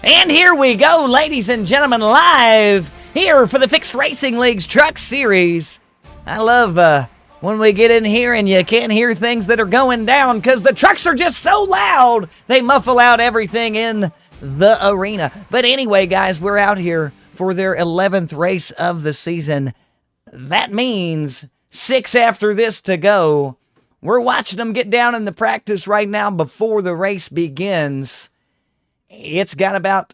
And here we go, ladies and gentlemen, live here for the Fixed Racing League's Truck Series. I love when we get in here and you can't hear things that are going down because the trucks are just so loud. They muffle out everything in the arena. But anyway, guys, we're out here for their 11th race of the season. That means 6 after this to go. We're watching them get down in the practice right now before the race begins. It's got about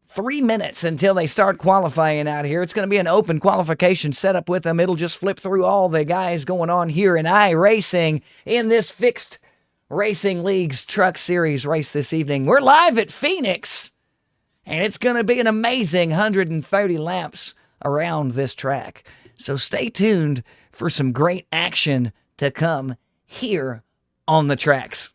3 minutes until they start qualifying out here. It's going to be an open qualification setup with them. It'll just flip through all the guys going on here in iRacing in this Fixed Racing League's Truck Series race this evening. We're live at Pheonix, and it's going to be an amazing 130 laps around this track. So stay tuned for some great action to come here on the tracks.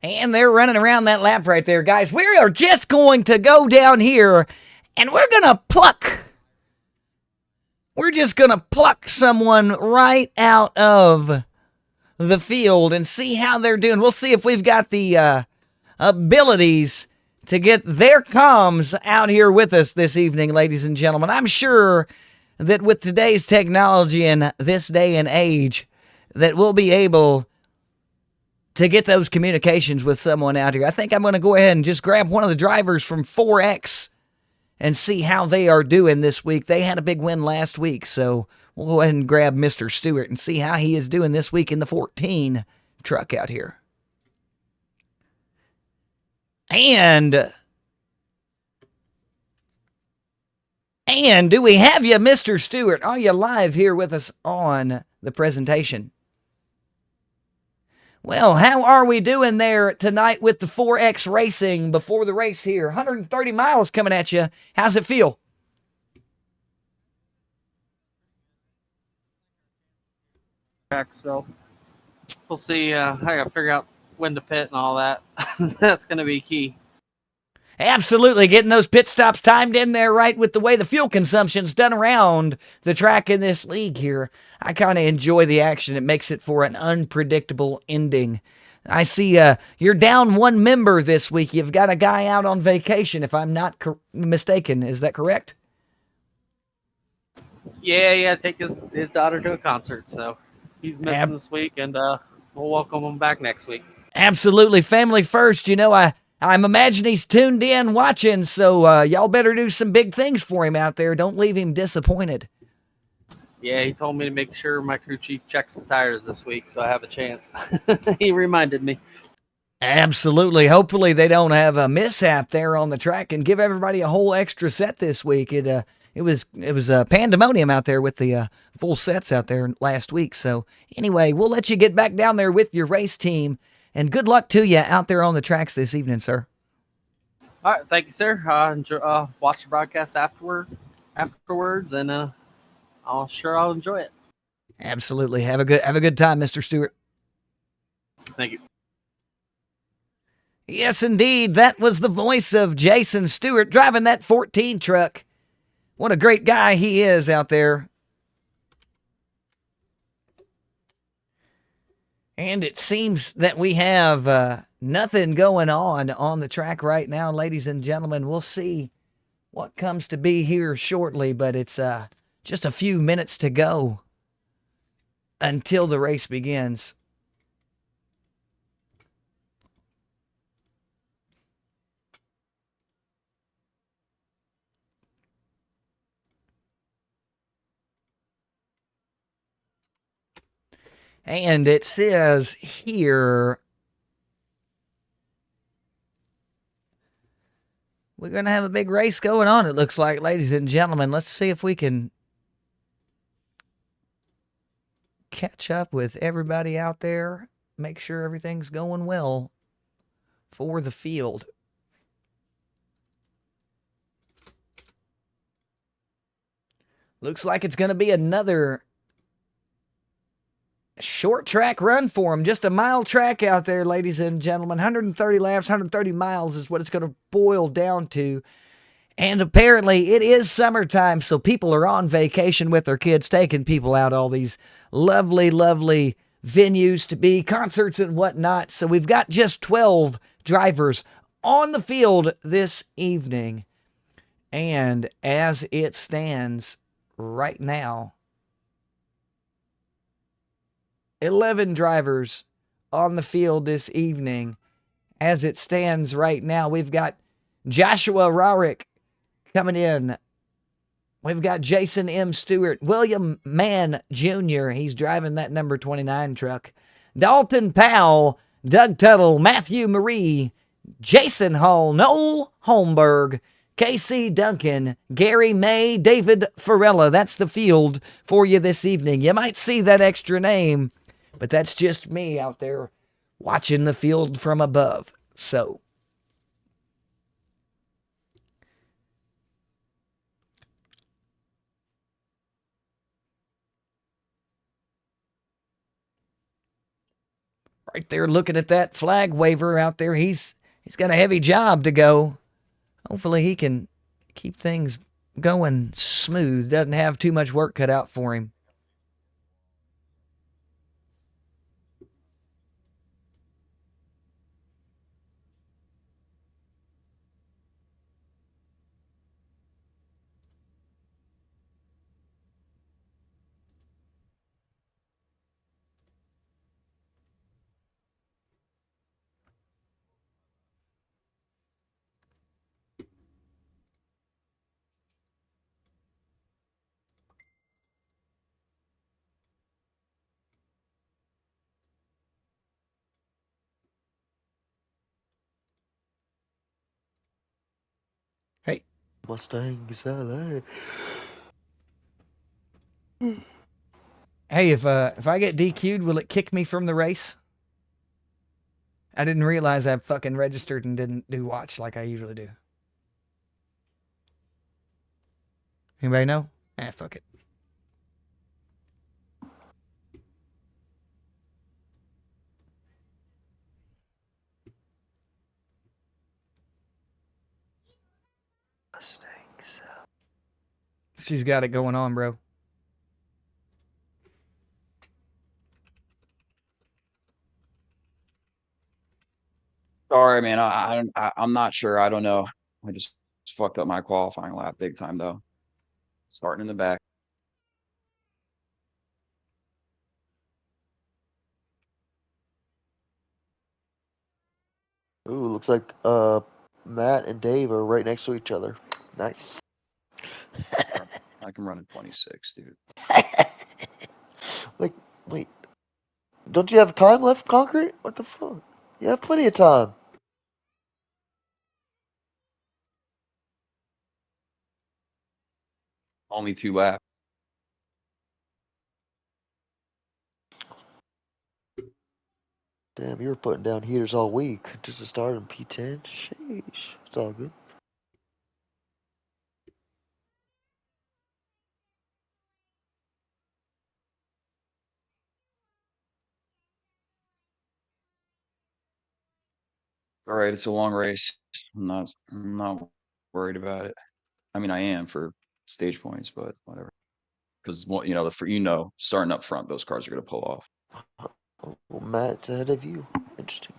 And they're running around that lap right there, guys. We are just going to go down here, and we're going to pluck. We're just going to pluck someone right out of the field and see how they're doing. We'll see if we've got the abilities to get their comms out here with us this evening, ladies and gentlemen. I'm sure that with today's technology and this day and age, that we'll be able to get those communications with someone out here. I think I'm going to go ahead and just grab one of the drivers from 4X and see how they are doing this week. They had a big win last week, so we'll go ahead and grab Mr. Stewart and see how he is doing this week in the 14 truck out here. And do we have you, Mr. Stewart? Are you live here with us on the presentation? Well, how are we doing there tonight with the 4X Racing before the race here? 130 miles coming at you. How's it feel? So we'll see. I got to figure out when to pit and all that. That's going to be key. Absolutely, getting those pit stops timed in there right with the way the fuel consumption's done around the track in this league here. I kind of enjoy the action. It makes it for an unpredictable ending. I see you're down one member this week. You've got a guy out on vacation, if I'm not mistaken. Is that correct? Yeah, take his daughter to a concert, so he's missing this week, and we'll welcome him back next week. Absolutely, family first. You know, I'm imagining he's tuned in watching, so y'all better do some big things for him out there. Don't leave him disappointed. Yeah, he told me to make sure my crew chief checks the tires this week so I have a chance. He reminded me. Absolutely. Hopefully they don't have a mishap there on the track and give everybody a whole extra set this week. It was pandemonium out there with the full sets out there last week. So anyway, we'll let you get back down there with your race team, and good luck to you out there on the tracks this evening, sir. All right, thank you, sir. Enjoy, watch the broadcast afterwards, and I'll enjoy it. Absolutely. Have a good time, Mr. Stewart. Thank you. Yes, indeed. That was the voice of Jason Stewart driving that 14 truck. What a great guy he is out there. And it seems that we have nothing going on the track right now, ladies and gentlemen. We'll see what comes to be here shortly, but it's just a few minutes to go until the race begins. And it says here we're going to have a big race going on, it looks like, ladies and gentlemen. Let's see if we can catch up with everybody out there, make sure everything's going well for the field. Looks like it's going to be another short track run for him. Just a mile track out there, ladies and gentlemen. 130 laps, 130 miles is what it's going to boil down to. And apparently it is summertime, so people are on vacation with their kids, taking people out all these lovely, lovely venues to be, concerts and whatnot. So we've got just 12 drivers on the field this evening. And as it stands right now, 11 drivers on the field this evening. As it stands right now, we've got Joshua Rarick coming in. We've got Jason M. Stewart, William Mann Jr., he's driving that number 29 truck. Dalton Powell, Doug Tuttle, Matthew Marie, Jason Hall, Noel Holmberg, KC Duncan, Gary May, David Farella. That's the field for you this evening. You might see that extra name, but that's just me out there watching the field from above. So, right there looking at that flag waver out there, he's got a heavy job to go. Hopefully he can keep things going smooth. Doesn't have too much work cut out for him. Hey, Mustangs, LA. hey, if I get DQ'd, will it kick me from the race? I didn't realize I fucking registered and didn't do watch like I usually do. Anybody know? Fuck it. Mustangs. She's got it going on, bro. Sorry, man. I'm not sure. I don't know. I just fucked up my qualifying lap big time though. Starting in the back. Ooh, looks like Matt and Dave are right next to each other. Nice. I can run in 26, dude. Like, wait, don't you have time left, Concrete? What the fuck? You have plenty of time. Only 2 laps. Damn, you were putting down heaters all week just to start in P10. Sheesh, it's all good. All right, it's a long race. I'm not worried about it. I mean, I am for stage points, but whatever. Because starting up front, those cars are gonna pull off. Well, Matt's ahead of you. Interesting.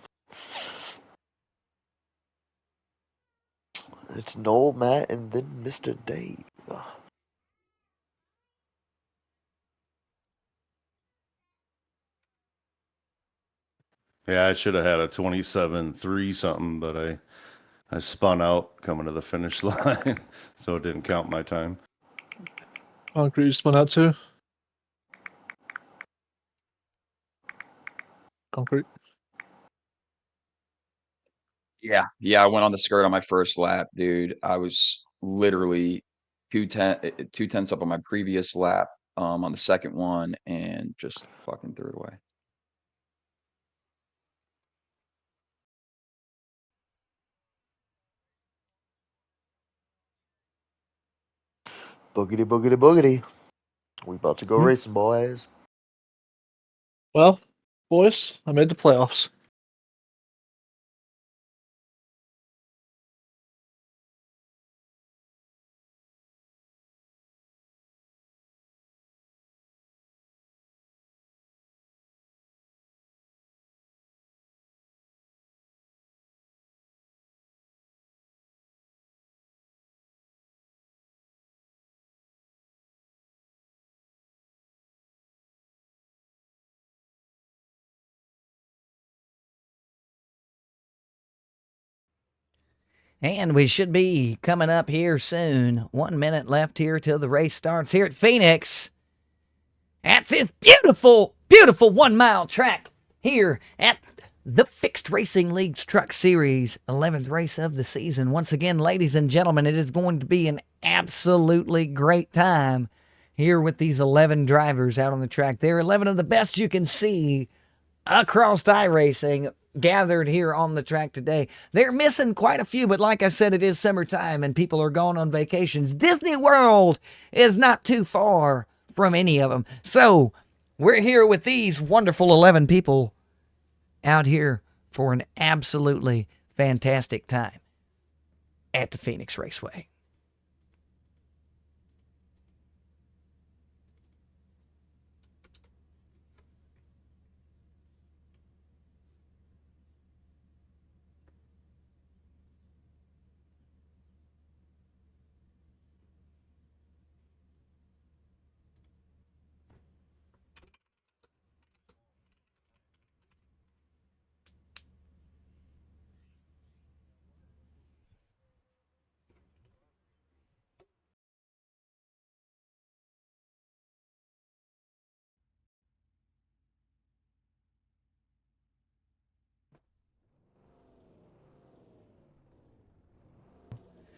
It's Noel, Matt, and then Mr. Dave. Yeah, I should have had a 27.3 something, but I spun out coming to the finish line, so it didn't count my time. Concrete, you spun out too? Concrete. Yeah, I went on the skirt on my first lap, dude. I was literally 2 tenths up on my previous lap, on the second one, and just fucking threw it away. Boogity, boogity, boogity. We about to go Hmm. racing, boys. Well, boys, I made the playoffs. And we should be coming up here soon. 1 minute left here till the race starts here at Pheonix. At this beautiful, beautiful 1 mile track here at the Fixed Racing League's Truck Series, 11th race of the season. Once again, ladies and gentlemen, it is going to be an absolutely great time here with these 11 drivers out on the track. They're 11 of the best you can see across iRacing gathered here on the track today. They're missing quite a few, but like I said, it is summertime and people are going on vacations. Disney World is not too far from any of them. So we're here with these wonderful 11 people out here for an absolutely fantastic time at the Pheonix Raceway.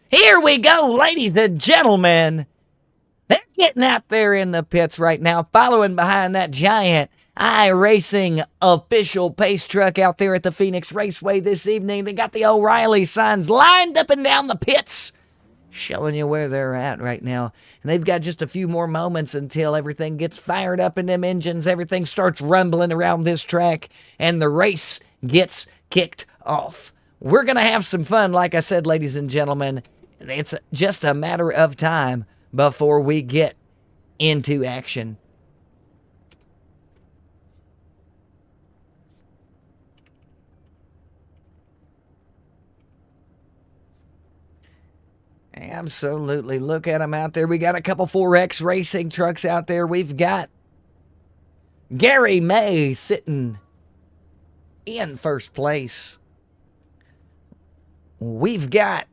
Here we go, ladies and gentlemen. They're getting out there in the pits right now, following behind that giant iRacing official pace truck out there at the Pheonix Raceway this evening. They got the O'Reilly signs lined up and down the pits, showing you where they're at right now. And they've got just a few more moments until everything gets fired up in them engines. Everything starts rumbling around this track, and the race gets kicked off. We're going to have some fun, like I said, ladies and gentlemen. It's just a matter of time before we get into action. Absolutely. Look at them out there. We got a couple 4X racing trucks out there. We've got Gary May sitting in first place. We've got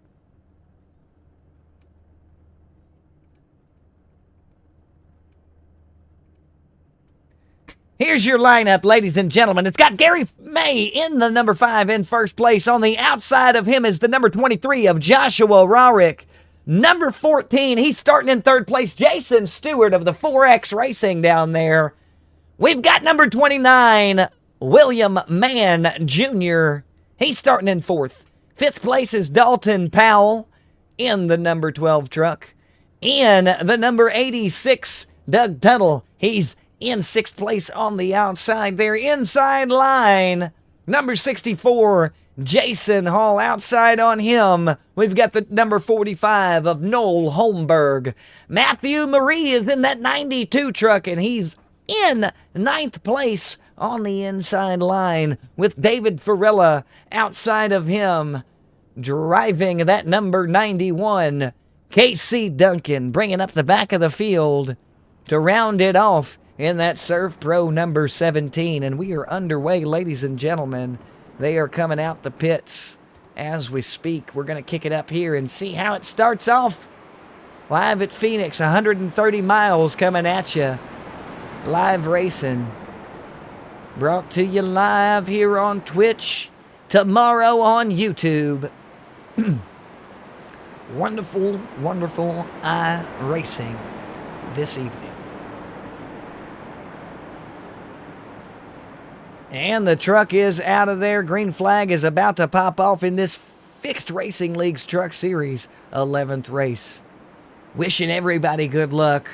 Here's your lineup, ladies and gentlemen. It's got Gary May in the number 5 in first place. On the outside of him is the number 23 of Joshua Rarick. Number 14, he's starting in third place, Jason Stewart of the 4X Racing down there. We've got number 29, William Mann Jr. He's starting in 4th. 5th place is Dalton Powell in the number 12 truck. In the number 86, Doug Tuttle. He's in 6th place on the outside there. Inside line, number 64, Jason Hall. Outside on him, we've got the number 45 of Noel Holmberg. Matthew Marie is in that 92 truck, and he's in 9th place on the inside line with David Farella outside of him. Driving that number 91, KC Duncan, bringing up the back of the field to round it off in that Surf Pro number 17. And we are underway, ladies and gentlemen. They are coming out the pits as we speak. We're going to kick it up here and see how it starts off. Live at Phoenix, 130 miles coming at you. Live racing. Brought to you live here on Twitch. Tomorrow on YouTube. Wonderful, wonderful iRacing this evening. And the truck is out of there. Green flag is about to pop off in this Fixed Racing League's Truck Series 11th race. Wishing everybody good luck.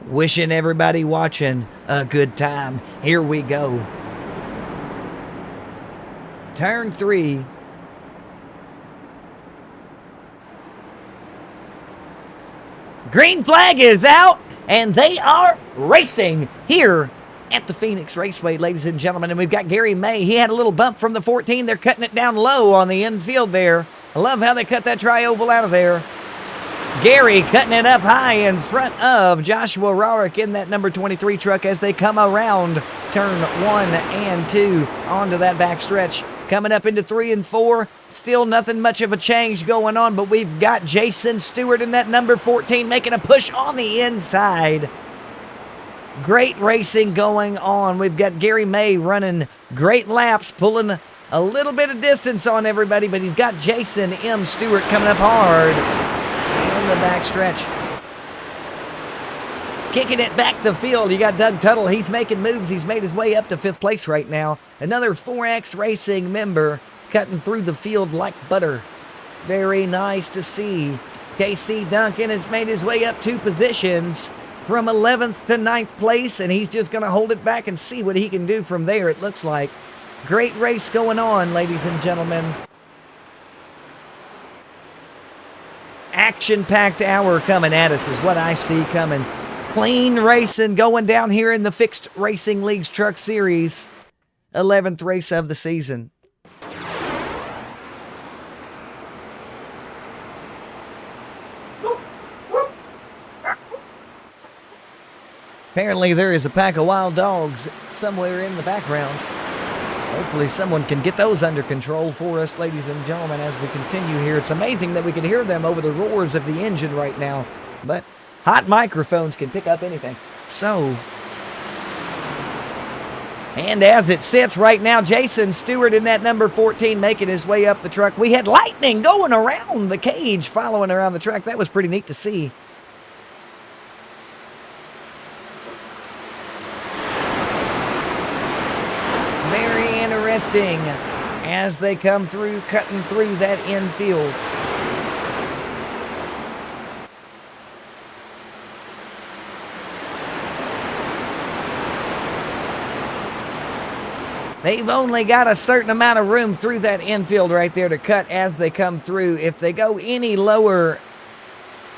Wishing everybody watching a good time. Here we go. Turn 3. Green flag is out, and they are racing here at the Pheonix Raceway, ladies and gentlemen. And we've got Gary May. He had a little bump from the 14. They're cutting it down low on the infield there. I love how they cut that tri-oval out of there. Gary cutting it up high in front of Joshua Rorick in that number 23 truck as they come around turn 1 and 2 onto that back stretch. Coming up into 3 and 4, still nothing much of a change going on, but we've got Jason Stewart in that number 14 making a push on the inside. Great racing going on. We've got Gary May running great laps, pulling a little bit of distance on everybody, but he's got Jason M. Stewart coming up hard in the back stretch. Kicking it back the field, you got Doug Tuttle. He's making moves. He's made his way up to 5th place right now. Another 4X Racing member cutting through the field like butter. Very nice to see. KC Duncan has made his way up 2 positions from 11th to 9th place, and he's just going to hold it back and see what he can do from there, it looks like. Great race going on, ladies and gentlemen. Action-packed hour coming at us is what I see coming. Clean racing going down here in the Fixed Racing League's Truck Series. 11th race of the season. Apparently there is a pack of wild dogs somewhere in the background. Hopefully someone can get those under control for us, ladies and gentlemen, as we continue here. It's amazing that we can hear them over the roars of the engine right now, but hot microphones can pick up anything. So, and as it sits right now, Jason Stewart in that number 14 making his way up the truck. We had lightning going around the cage, following around the track. That was pretty neat to see. Very interesting as they come through, cutting through that infield. They've only got a certain amount of room through that infield right there to cut as they come through. If they go any lower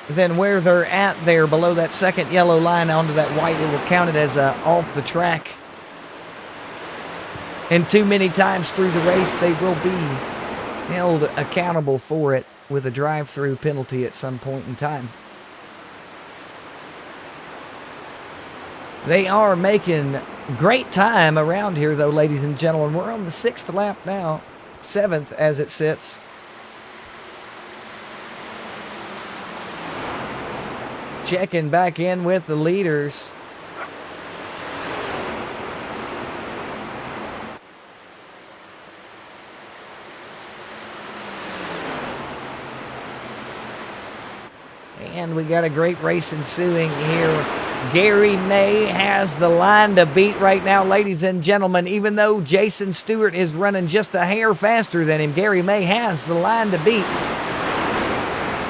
than where they're at there below that second yellow line onto that white, it will count it as off the track. And too many times through the race, they will be held accountable for it with a drive-through penalty at some point in time. They are making great time around here, though, ladies and gentlemen. We're on the 6th lap now, 7th as it sits. Checking back in with the leaders. And we got a great race ensuing here Gary May has the line to beat right now, ladies and gentlemen. Even though Jason Stewart is running just a hair faster than him, Gary May has the line to beat.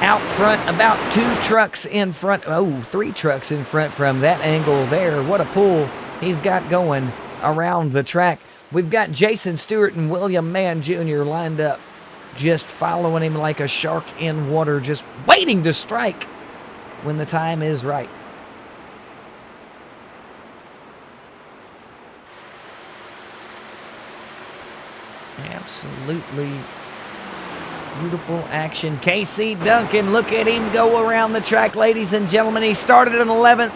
Out front, about 2 trucks in front. Oh, 3 trucks in front from that angle there. What a pull he's got going around the track. We've got Jason Stewart and William Mann Jr. lined up, just following him like a shark in water, just waiting to strike when the time is right. Absolutely beautiful action. KC Duncan, look at him go around the track, ladies and gentlemen. He started in 11th,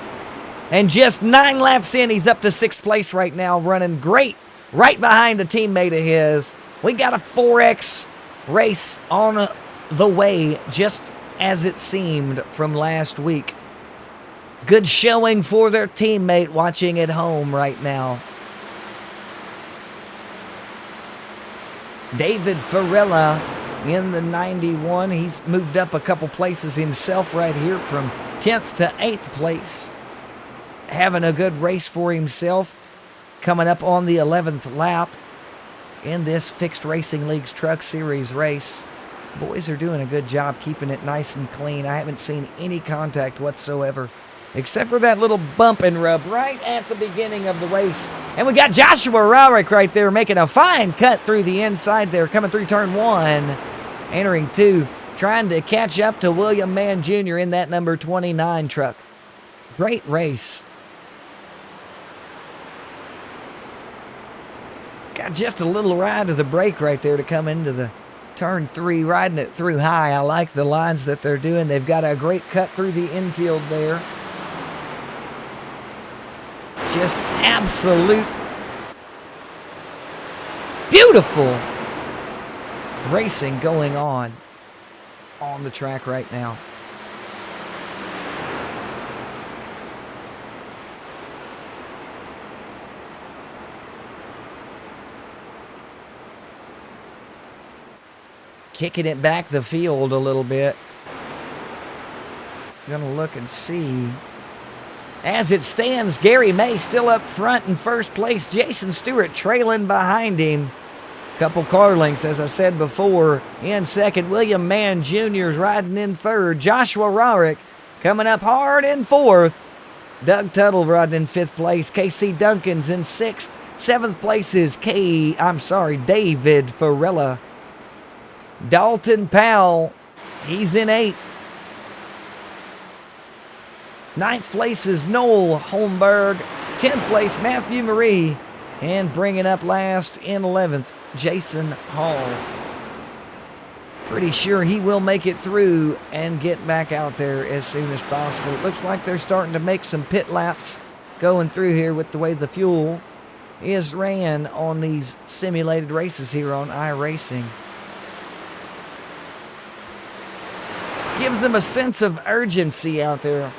and just 9 laps in, he's up to 6th place right now, running great right behind the teammate of his. We got a 4X race on the way, just as it seemed from last week. Good showing for their teammate watching at home right now. T.F.R.L in the 91. He's moved up a couple places himself right here from 10th to 8th place. Having a good race for himself. Coming up on the 11th lap in this Fixed Racing League's Truck Series race. Boys are doing a good job keeping it nice and clean. I haven't seen any contact whatsoever, except for that little bump and rub right at the beginning of the race. And we got Joshua Rowrick right there making a fine cut through the inside there, coming through turn 1, entering 2, trying to catch up to William Mann Jr. in that number 29 truck. Great race. Got just a little ride to the brake right there to come into the turn 3, riding it through high. I like the lines that they're doing. They've got a great cut through the infield there. Just absolute beautiful racing going on the track right now. Kicking it back the field a little bit. Gonna look and see. As it stands, Gary May still up front in first place. Jason Stewart trailing behind him. Couple car lengths, as I said before. In second, William Mann Jr. is riding in third. Joshua Rowrick coming up hard in fourth. Doug Tuttle riding in fifth place. KC Duncan's in sixth. Seventh place is T.F.R.L. Dalton Powell, he's in eighth. Ninth place is Noel Holmberg. 10th place, Matthew Marie. And bringing up last in 11th, Jason Hall. Pretty sure he will make it through and get back out there as soon as possible. It looks like they're starting to make some pit laps going through here with the way the fuel is ran on these simulated races here on iRacing. Gives them a sense of urgency out there.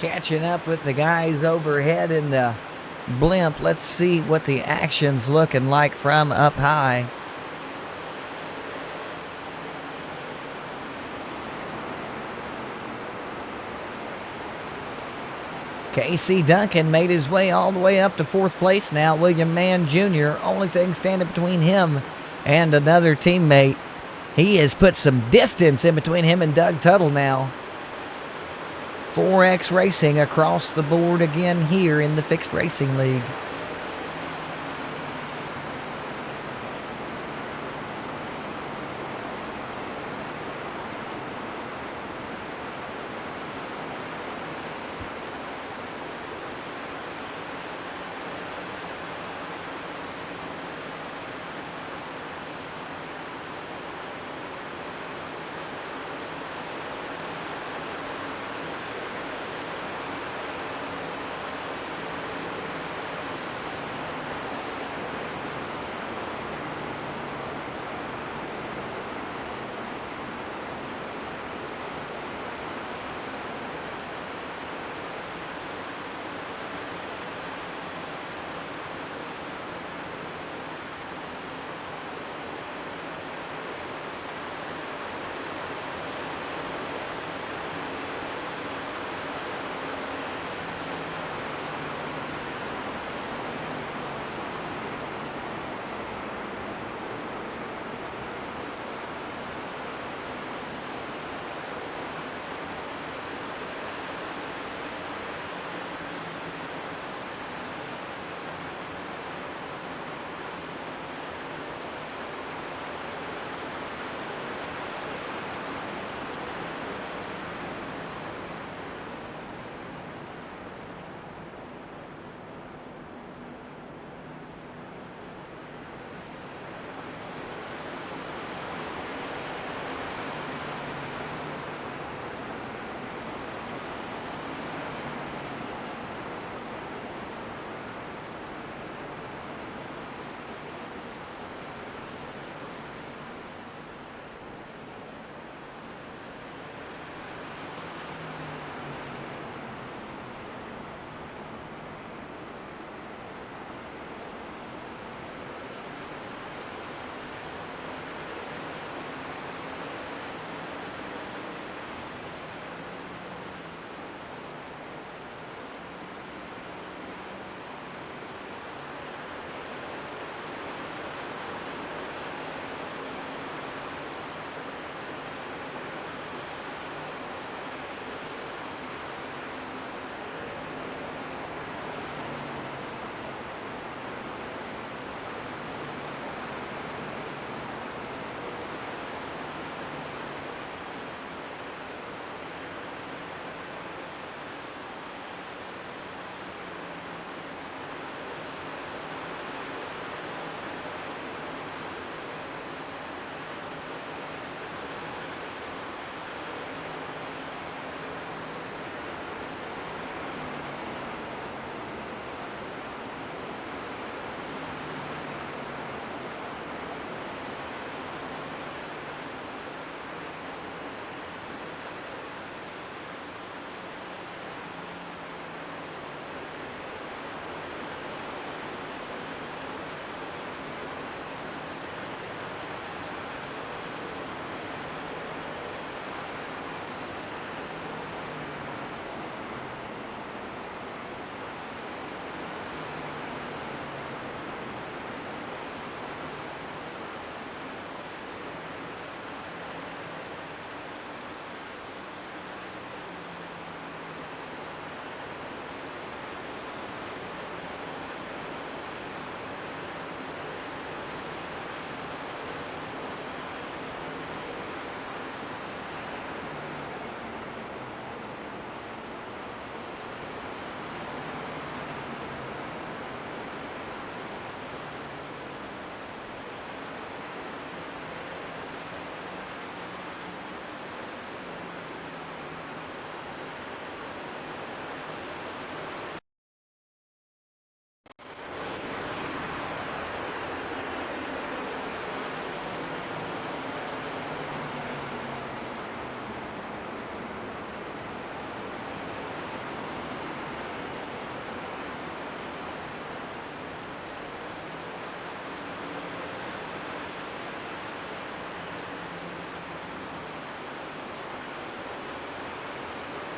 Catching up with the guys overhead in the blimp. Let's see what the action's looking like from up high. KC Duncan made his way all the way up to fourth place now. William Mann Jr., only thing standing between him and another teammate. He has put some distance in between him and Doug Tuttle now. 4X Racing across the board again here in the Fixed Racing League.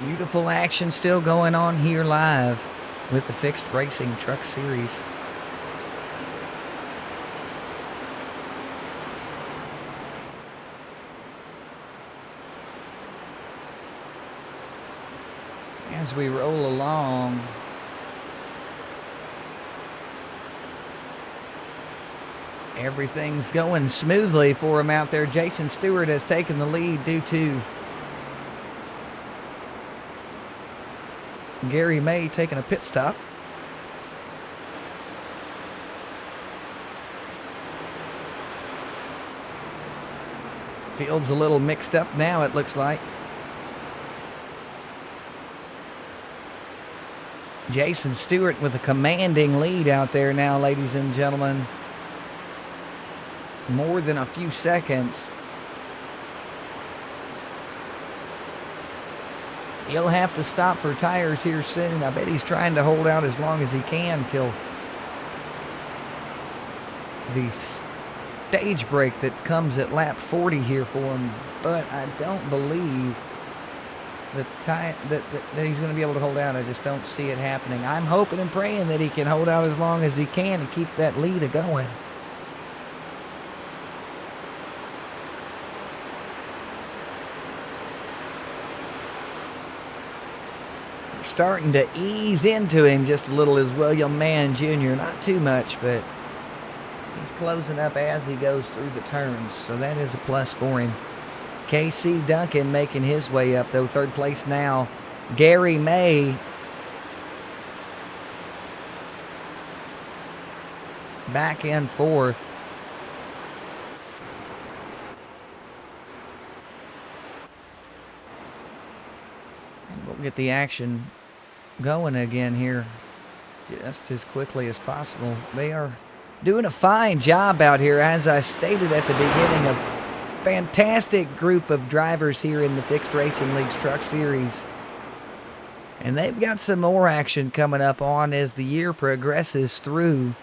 Beautiful action still going on here live with the Fixed Racing Truck Series. As we roll along, everything's going smoothly for him out there. Jason Stewart has taken the lead due to Gary May taking a pit stop. Field's a little mixed up now, it looks like. Jason Stewart with a commanding lead out there now, ladies and gentlemen. More than a few seconds. He'll have to stop for tires here soon. I bet he's trying to hold out as long as he can till the stage break that comes at lap 40 here for him. But I don't believe that he's going to be able to hold out. I just don't see it happening. I'm hoping and praying that he can hold out as long as he can and keep that lead going. Starting to ease into him just a little as William Mann Jr. Not too much, but he's closing up as he goes through the turns, so that is a plus for him. KC Duncan making his way up, though, third place now. Gary May back in fourth. And we'll get the action going again here just as quickly as possible. They are doing a fine job out here, as I stated at the beginning. A fantastic group of drivers here in the Fixed Racing League's Truck Series. And they've got some more action coming up on as the year progresses through.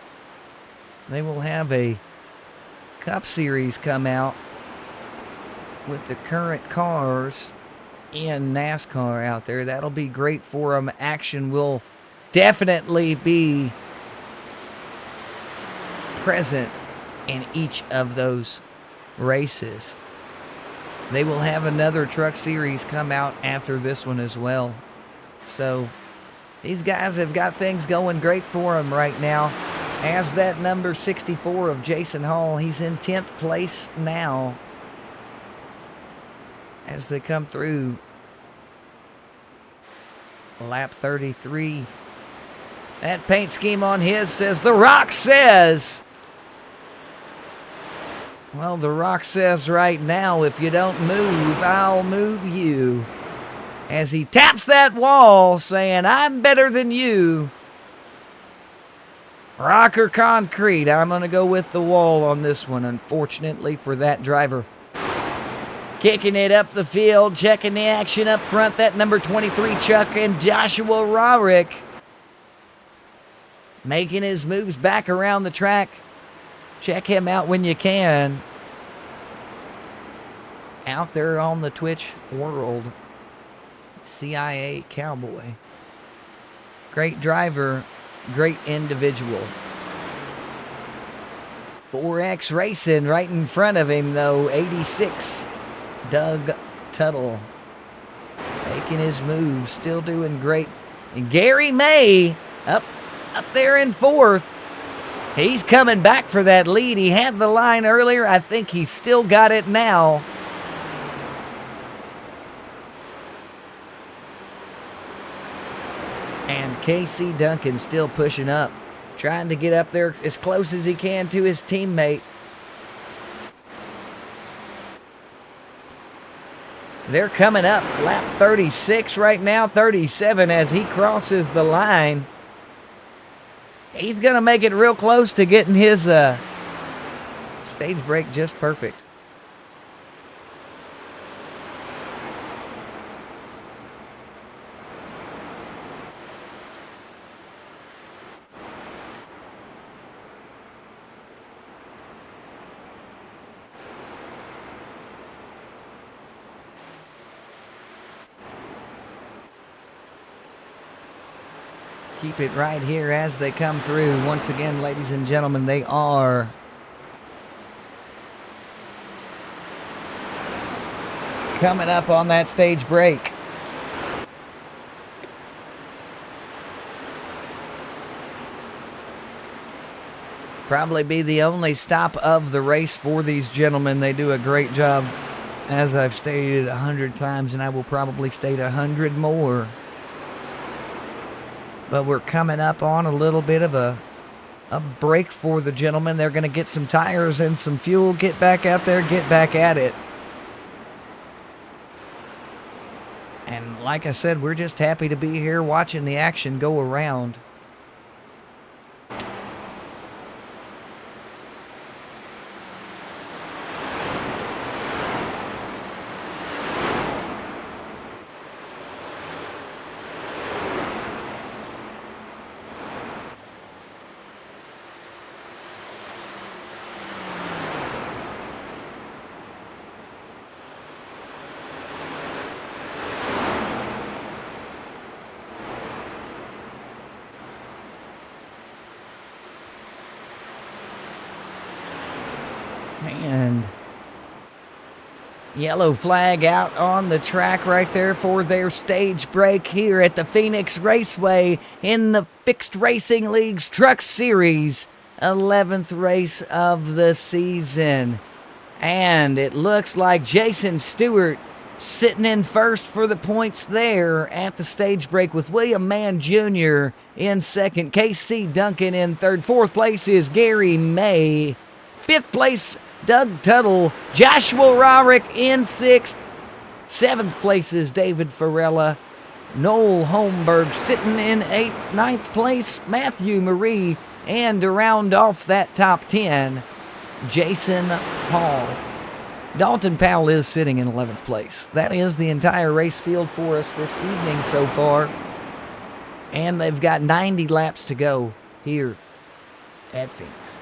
They will have a Cup Series come out with the current cars in NASCAR out there. That'll be great for them. Action will definitely be present in each of those races. They will have another Truck Series come out after this one as well. So these guys have got things going great for them right now. As that number 64 of Jason Hall, he's in 10th place now as they come through lap 33. That paint scheme on his says, The Rock says. Well, The Rock says right now, if you don't move, I'll move you. As he taps that wall saying, I'm better than you. Rock or concrete? I'm going to go with the wall on this one, unfortunately for that driver. Kicking it up the field, checking the action up front, that number 23 Chuck and Joshua Rarick. Making his moves back around the track. Check him out when you can. Out there on the Twitch world. CIA Cowboy. Great driver, great individual. 4X Racing right in front of him, though. 86, Doug Tuttle. Making his moves, still doing great. And Gary May up there in fourth. He's coming back for that lead. He had the line earlier. I think he's still got it now. And KC Duncan still pushing up, trying to get up there as close as he can to his teammate. They're coming up lap 36 right now, 37 as he crosses the line. He's going to make it real close to getting his stage break just perfect. keep it right here as they come through. Once again, ladies and gentlemen, they are coming up on that stage break. Probably be the only stop of the race for these gentlemen. They do a great job, as I've stated 100 times, and I will probably state 100 more. But we're coming up on a little bit of a break for the gentlemen. They're going to get some tires and some fuel, get back out there, get back at it. And like I said, we're just happy to be here watching the action go around. And yellow flag out on the track right there for their stage break here at the Pheonix Raceway in the Fixed Racing League's Truck Series, 11th race of the season. And it looks like Jason Stewart sitting in first for the points there at the stage break, with William Mann Jr. in second, KC Duncan in third. Fourth place is Gary May. Fifth place, Doug Tuttle. Joshua Rarick in sixth. Seventh place is David Farella. Noel Holmberg sitting in eighth. Ninth place, Matthew Marie. And to round off that top 10, Jason Hall. Dalton Powell is sitting in 11th place. That is the entire race field for us this evening so far. And they've got 90 laps to go here at Pheonix.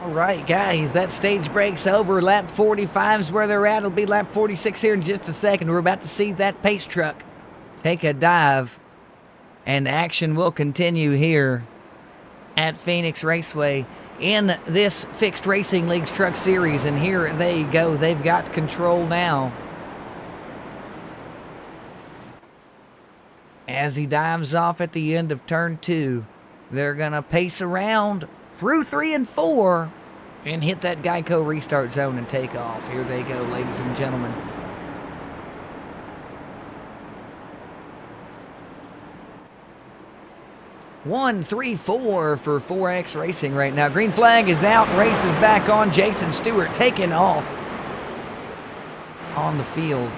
All right, guys, that stage break's over. Lap 45 is where they're at. It'll be lap 46 here in just a second. We're about to see that pace truck take a dive, and action will continue here at Pheonix Raceway in this Fixed Racing Leagues Truck Series. And here they go. They've got control now. As he dives off at the end of turn 2, they're going to pace around through 3 and 4 and hit that Geico restart zone and take off. Here they go, ladies and gentlemen. One, three, four for 4X Racing right now. Green flag is out. Race is back on. Jason Stewart taking off on the field.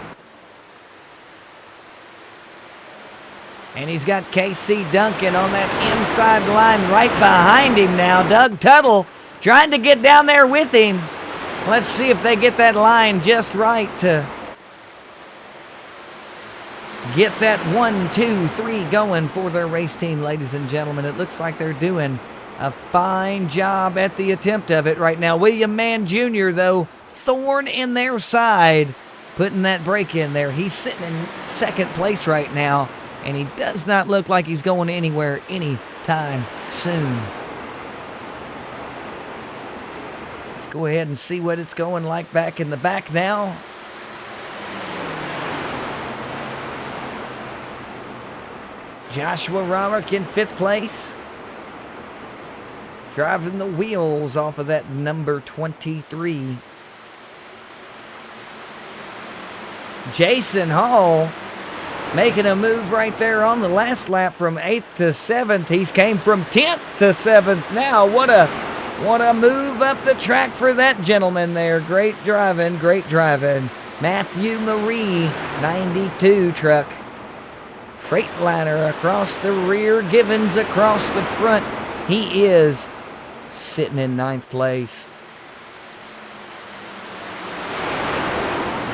And he's got KC Duncan on that inside line right behind him now. Doug Tuttle trying to get down there with him. Let's see if they get that line just right to get that 1, 2, 3 going for their race team, ladies and gentlemen. It looks like they're doing a fine job at the attempt of it right now. William Mann Jr., though, thorn in their side, putting that break in there. He's sitting in second place right now, and he does not look like he's going anywhere anytime soon. Let's go ahead and see what it's going like back in the back now. Joshua Romerick in 5th place. Driving the wheels off of that number 23. Jason Hall making a move right there on the last lap from 8th to 7th. He's came from 10th to 7th now. What a move up the track for that gentleman there. Great driving, great driving. Matthew Marie, 92 truck. Freightliner across the rear, Givens across the front. He is sitting in 9th place.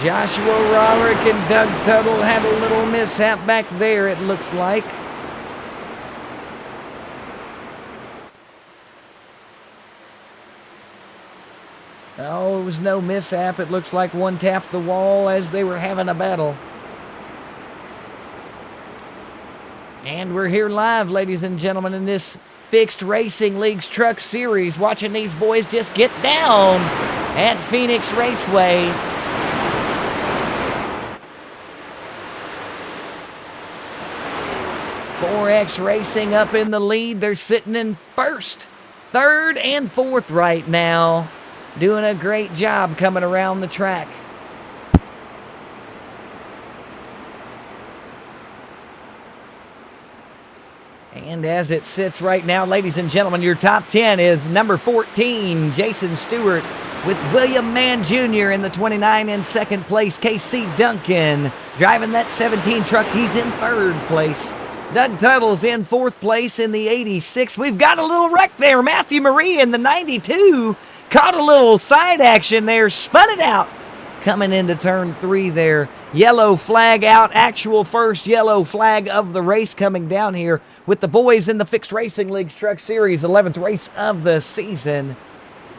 Joshua Roderick and Doug Tuttle had a little mishap back there, it looks like. Oh, it was no mishap. It looks like one tapped the wall as they were having a battle. And we're here live, ladies and gentlemen, in this Fixed Racing Leagues Truck Series, watching these boys just get down at Pheonix Raceway. .4X Racing up in the lead. They're sitting in 1st, 3rd, and 4th right now. Doing a great job coming around the track. And as it sits right now, ladies and gentlemen, your top 10 is number 14, Jason Stewart, with William Mann Jr. in the 29 in 2nd place. KC Duncan driving that 17 truck. He's in 3rd place. Doug Tuttle's in 4th place in the 86. We've got a little wreck there. Matthew Marie in the 92 caught a little side action there, spun it out. Coming into turn 3 there. Yellow flag out. Actual first yellow flag of the race coming down here with the boys in the Fixed Racing Leagues Truck Series. 11th race of the season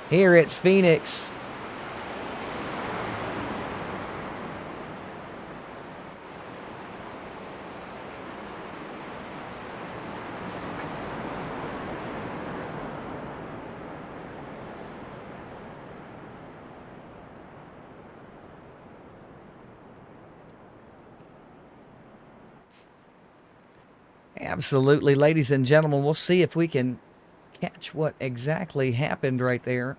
here at Pheonix. Absolutely, ladies and gentlemen. We'll see if we can catch what exactly happened right there.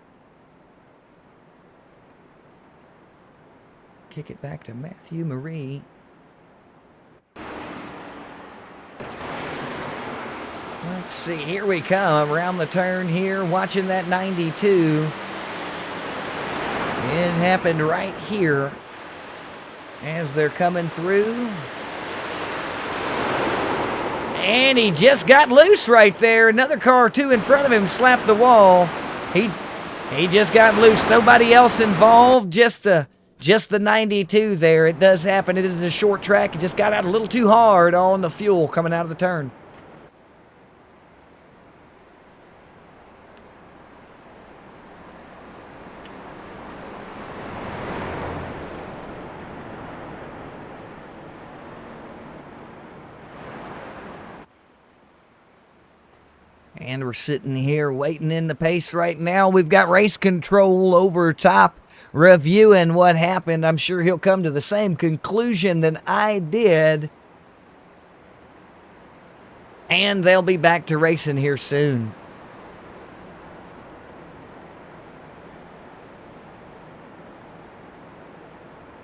Kick it back to Matthew Marie. Let's see. Here we come around the turn here, watching that 92. It happened right here as they're coming through. And he just got loose right there. Another car or two in front of him slapped the wall. He just got loose. Nobody else involved. Just the 92 there. It does happen. It is a short track. He just got out a little too hard on the fuel coming out of the turn. And we're sitting here waiting in the pace right now. We've got race control over top reviewing what happened. I'm sure he'll come to the same conclusion that I did. And they'll be back to racing here soon.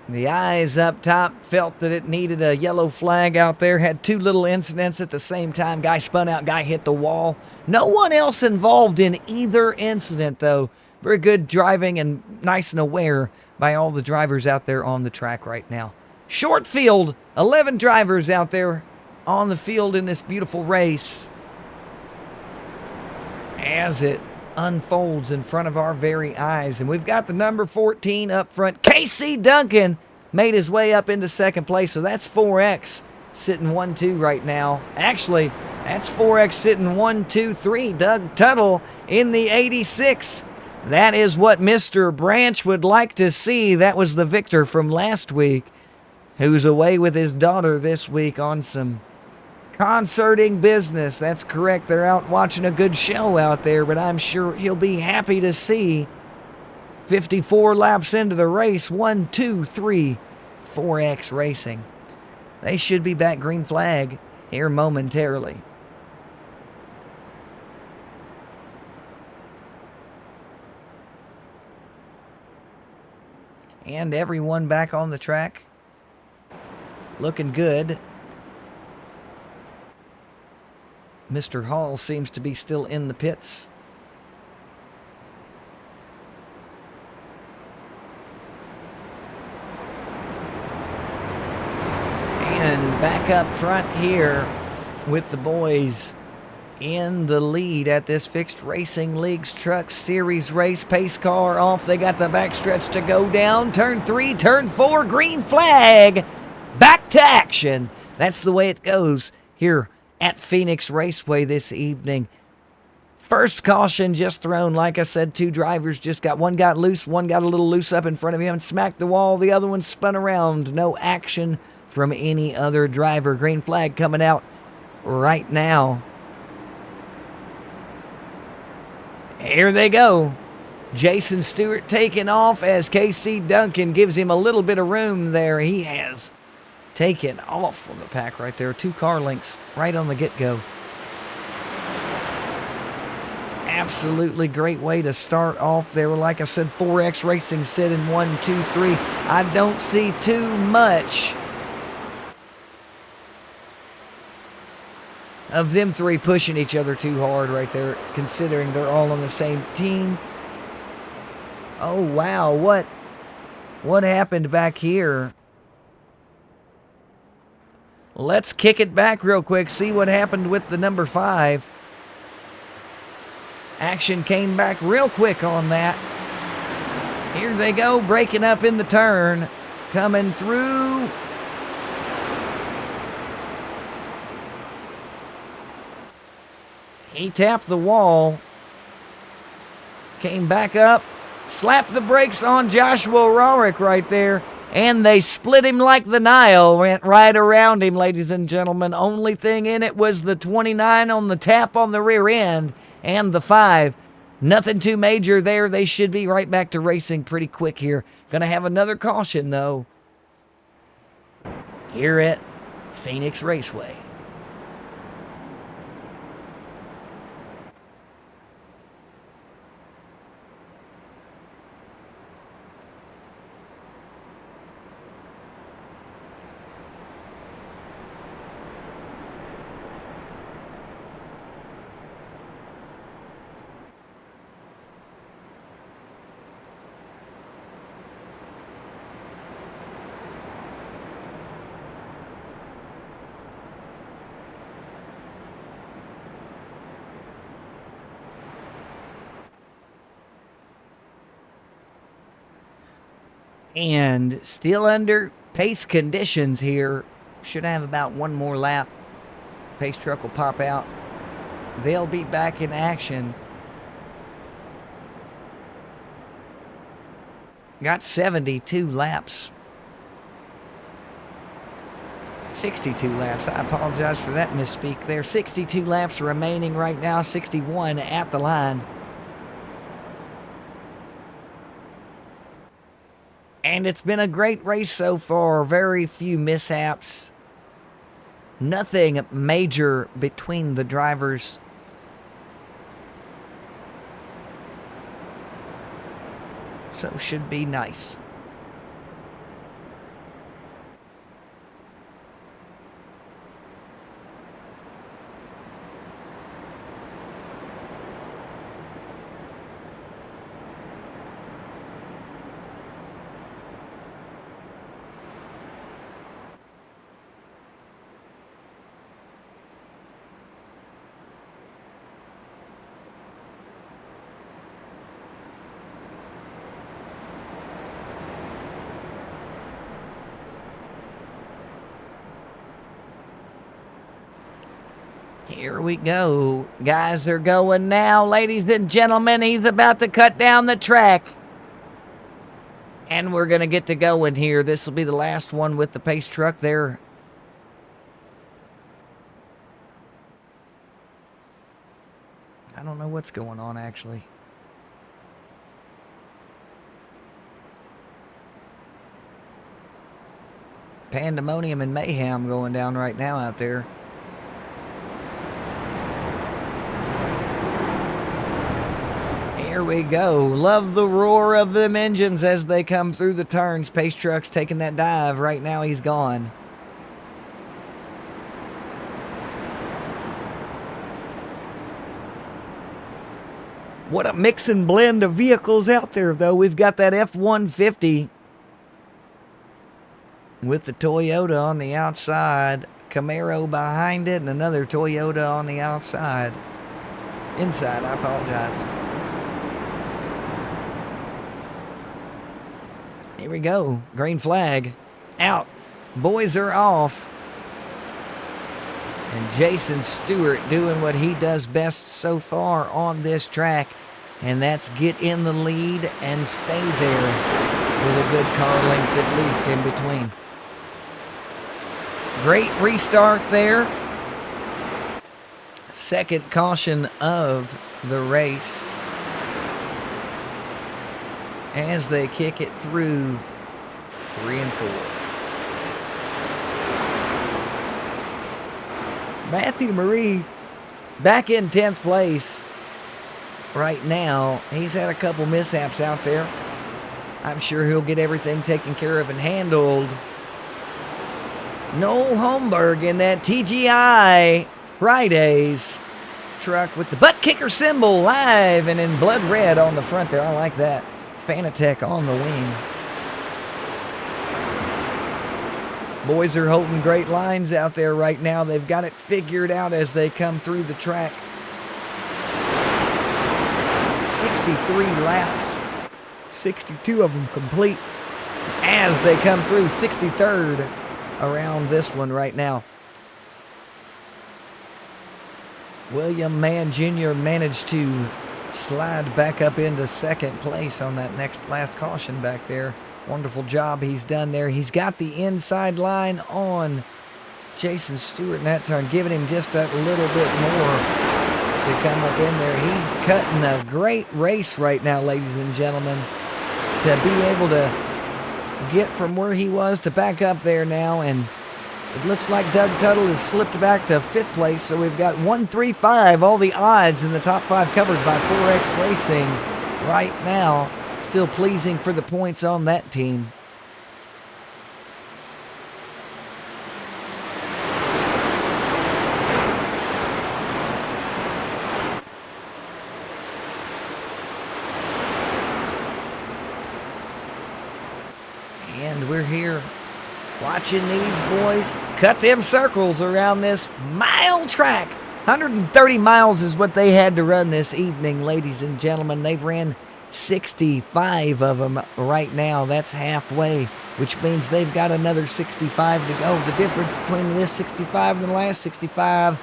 The eyes up top felt that it needed a yellow flag out there. Had two little incidents at the same time. Guy spun out, guy hit the wall. No one else involved in either incident, though. Very good driving and nice and aware by all the drivers out there on the track right now. Short field, 11 drivers out there on the field in this beautiful race. As it unfolds in front of our very eyes. And we've got the number 14 up front. KC Duncan made his way up into second place. So that's 4X sitting 1-2 right now. Actually, that's 4X sitting 1-2-3. Doug Tuttle in the 86. That is what Mr. Branch would like to see. That was the victor from last week, who's away with his daughter this week on some concerting business. That's correct. They're out watching a good show out there, but I'm sure he'll be happy to see 54 laps into the race. 1, 2, 3, 4X Racing. They should be back green flag here momentarily. And everyone back on the track. Looking good. Mr. Hall seems to be still in the pits. And back up front here with the boys in the lead at this Fixed Racing Leagues Truck Series race. Pace car off. They got the backstretch to go down. Turn 3, turn 4, green flag. Back to action. That's the way it goes here at Pheonix Raceway this evening. First caution just thrown. Like I said, two drivers just one got loose, one got a little loose up in front of him and smacked the wall. The other one spun around. No action from any other driver. Green flag coming out right now. Here they go. Jason Stewart taking off as KC Duncan gives him a little bit of room there. He has taken off from the pack right there. 2 car lengths right on the get-go. Absolutely great way to start off there. Like I said, 4X Racing sitting 1, 2, 3. I don't see too much of them three pushing each other too hard right there, considering they're all on the same team. Oh, wow. What happened back here? Let's kick it back real quick, see what happened with the number 5. Action came back real quick on that. Here they go, breaking up in the turn. Coming through. He tapped the wall. Came back up. Slapped the brakes on Joshua Rorick right there. And they split him like the Nile. Went right around him, ladies and gentlemen. Only thing in it was the 29 on the tap on the rear end and the 5. Nothing too major there. They should be right back to racing pretty quick here. Gonna have another caution, though, here at Pheonix Raceway. And still under pace conditions here. Should have about one more lap. Pace truck will pop out. They'll be back in action. Got 72 laps. 62 laps. I apologize for that misspeak there. 62 laps remaining right now, 61 at the line. And it's been a great race so far. Very few mishaps. Nothing major between the drivers. So should be nice. Here we go. Guys are going now, ladies and gentlemen. He's about to cut down the track. And we're going to get to going here. This will be the last one with the pace truck there. I don't know what's going on, actually. Pandemonium and mayhem going down right now out there. Here we go. Love the roar of them engines as they come through the turns. Pace truck's taking that dive. Right now he's gone. What a mix and blend of vehicles out there, though. We've got that F-150 with the Toyota on the outside, Camaro behind it, and another Toyota on the outside. Inside, I apologize. Here we go. Green flag. Out. Boys are off. And Jason Stewart doing what he does best so far on this track. And that's get in the lead and stay there with a good car length at least in between. Great restart there. Second caution of the race. As they kick it through 3 and 4. Matthew Marie back in 10th place right now. He's had a couple mishaps out there. I'm sure he'll get everything taken care of and handled. Noel Holmberg in that TGI Fridays truck with the butt kicker symbol live and in blood red on the front there. I like that. Fanatec on the wing. Boys are holding great lines out there right now. They've got it figured out as they come through the track. 63 laps. 62 of them complete as they come through. 63rd around this one right now. William Mann Jr. managed to slide back up into second place on that last caution back there. Wonderful job he's done there. He's got the inside line on Jason Stewart in that turn, giving him just a little bit more to come up in there. He's cutting a great race right now, ladies and gentlemen, to be able to get from where he was to back up there now. And it looks like Doug Tuttle has slipped back to 5th place, so we've got 1-3-5, all the odds in the top 5 covered by 4X Racing right now. Still pleasing for the points on that team. And we're here watching these boys cut them circles around this mile track. 130 miles is what they had to run this evening, ladies and gentlemen. They've ran 65 of them right now. That's halfway, which means they've got another 65 to go. The difference between this 65 and the last 65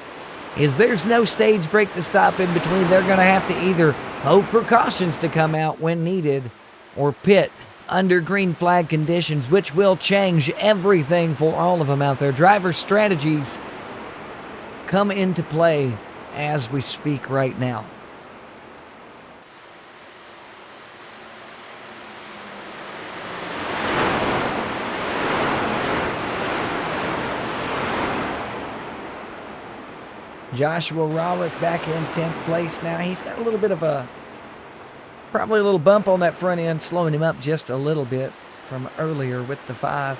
is there's no stage break to stop in between. They're going to have to either hope for cautions to come out when needed or pit under green flag conditions, which will change everything for all of them out there. Driver strategies come into play as we speak right now. Joshua Rawlick back in 10th place now. He's got a little bit of probably a little bump on that front end, slowing him up just a little bit from earlier with the 5.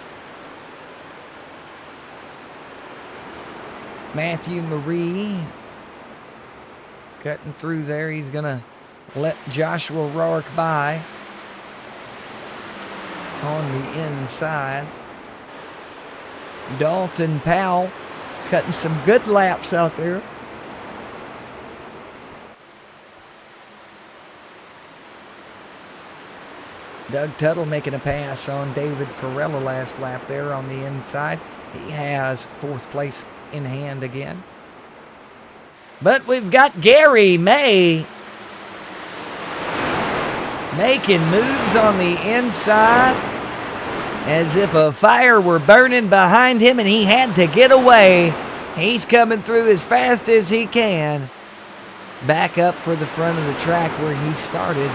Matthew Marie cutting through there. He's going to let Joshua Rourke by on the inside. Dalton Powell cutting some good laps out there. Doug Tuttle making a pass on David F.R.L last lap there on the inside. He has 4th place in hand again. But we've got Gary May making moves on the inside as if a fire were burning behind him and he had to get away. He's coming through as fast as he can. Back up for the front of the track where he started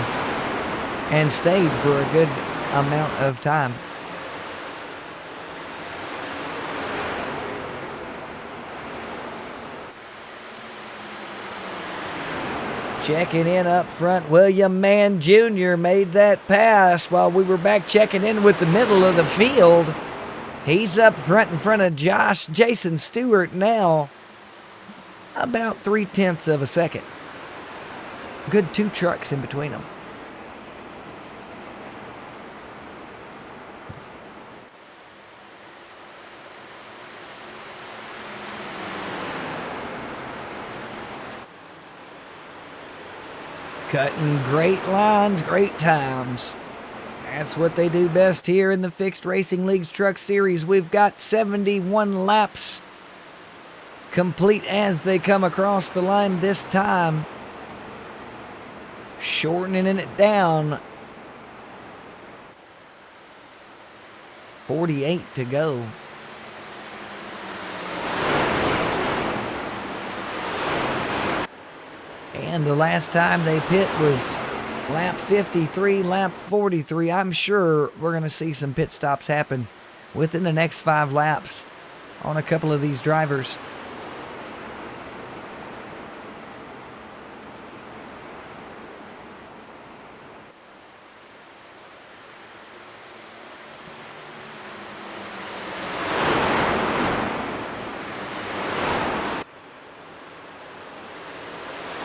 and stayed for a good amount of time. Checking in up front, William Mann Jr. made that pass while we were back checking in with the middle of the field. He's up front in front of Jason Stewart now, about 0.3 of a second. Good 2 trucks in between them. Cutting great lines, great times. That's what they do best here in the Fixed Racing Leagues Truck Series. We've got 71 laps complete as they come across the line this time. Shortening it down. 48 to go. And the last time they pit was lap 53, lap 43. I'm sure we're going to see some pit stops happen within the next 5 laps on a couple of these drivers.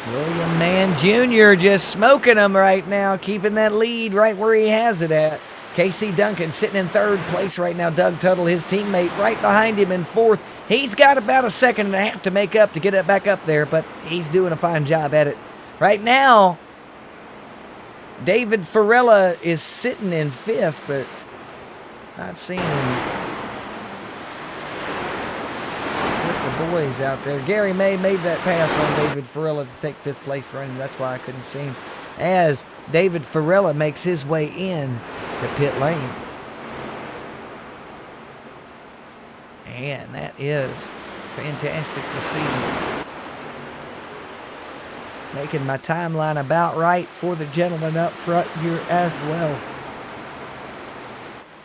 William Mann Jr. just smoking them right now, keeping that lead right where he has it at. KC Duncan sitting in 3rd place right now. Doug Tuttle, his teammate, right behind him in 4th. He's got about 1.5 seconds to make up to get it back up there, but he's doing a fine job at it. Right now, David F.R.L is sitting in 5th, but not seeing him. The boys out there. Gary May made that pass on David F.R.L to take 5th place for him. That's why I couldn't see him. As David F.R.L makes his way in to pit lane. And that is fantastic to see. Making my timeline about right for the gentleman up front here as well.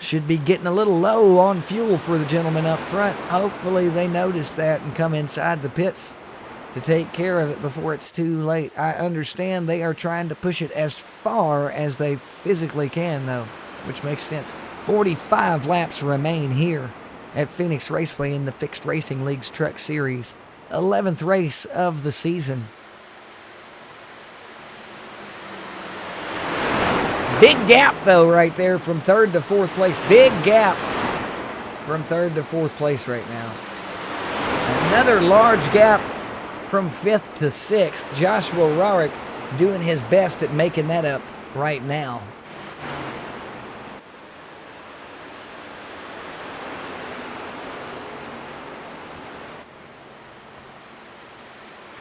Should be getting a little low on fuel for the gentleman up front. Hopefully they notice that and come inside the pits to take care of it before it's too late. I understand they are trying to push it as far as they physically can, though, which makes sense. 45 laps remain here at Pheonix Raceway in the Fixed Racing Leagues Truck Series. 11th race of the season. Big gap, though, right there from 3rd to 4th place. Big gap from 3rd to 4th place right now. Another large gap from 5th to 6th. Joshua Rourke doing his best at making that up right now.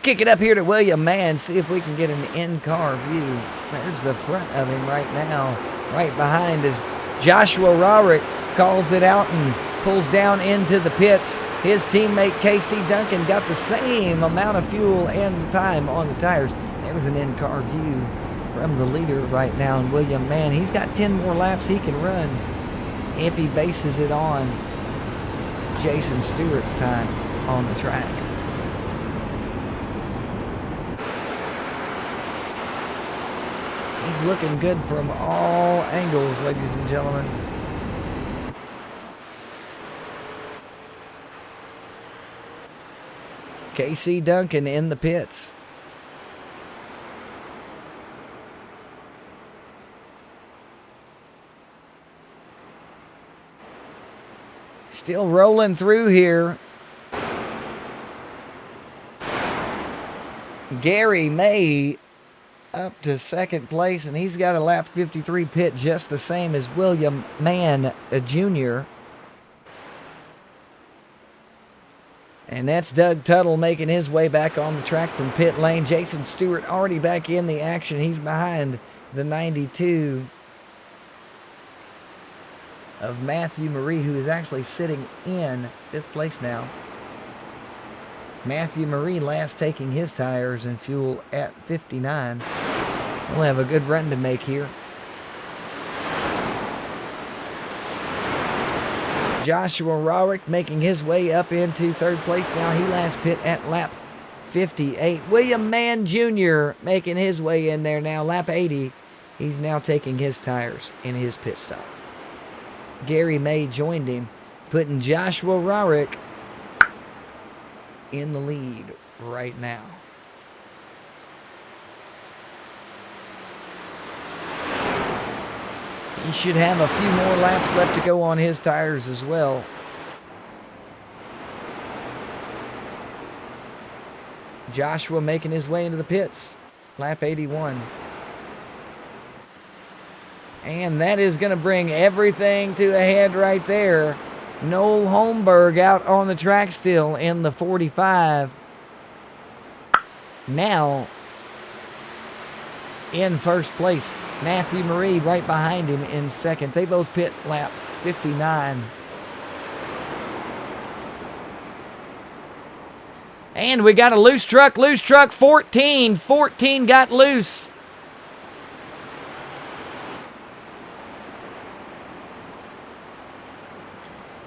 Kick it up here to William Mann, see if we can get an in-car view. There's the front of him right now. right behind as Joshua Rarick calls it out and pulls down into the pits. His teammate KC Duncan got the same amount of fuel and time on the tires. There's an in-car view from the leader right now, and William Mann, he's got 10 more laps he can run if he bases it on Jason Stewart's time on the track. He's looking good from all angles, ladies and gentlemen. KC Duncan in the pits. Still rolling through here. Gary May up to second place, and he's got a lap 53 pit just the same as William Mann Jr. And that's Doug Tuttle making his way back on the track from pit lane. Jason Stewart already back in the action. He's behind the 92 of Matthew Marie, who is actually sitting in 5th place now. Matthew Marie last taking his tires and fuel at 59. We'll have a good run to make here. Joshua Rarick making his way up into 3rd place now. He last pit at lap 58. William Mann Jr. making his way in there now. Lap 80. He's now taking his tires in his pit stop. Gary May joined him, putting Joshua Rarick in the lead right now. He should have a few more laps left to go on his tires as well. Joshua making his way into the pits. Lap 81. And that is going to bring everything to a head right there. Noel Holmberg out on the track still in the 45. Now in 1st place. Matthew Marie right behind him in 2nd. They both pit lap 59. And we got a loose truck 14. 14 got loose.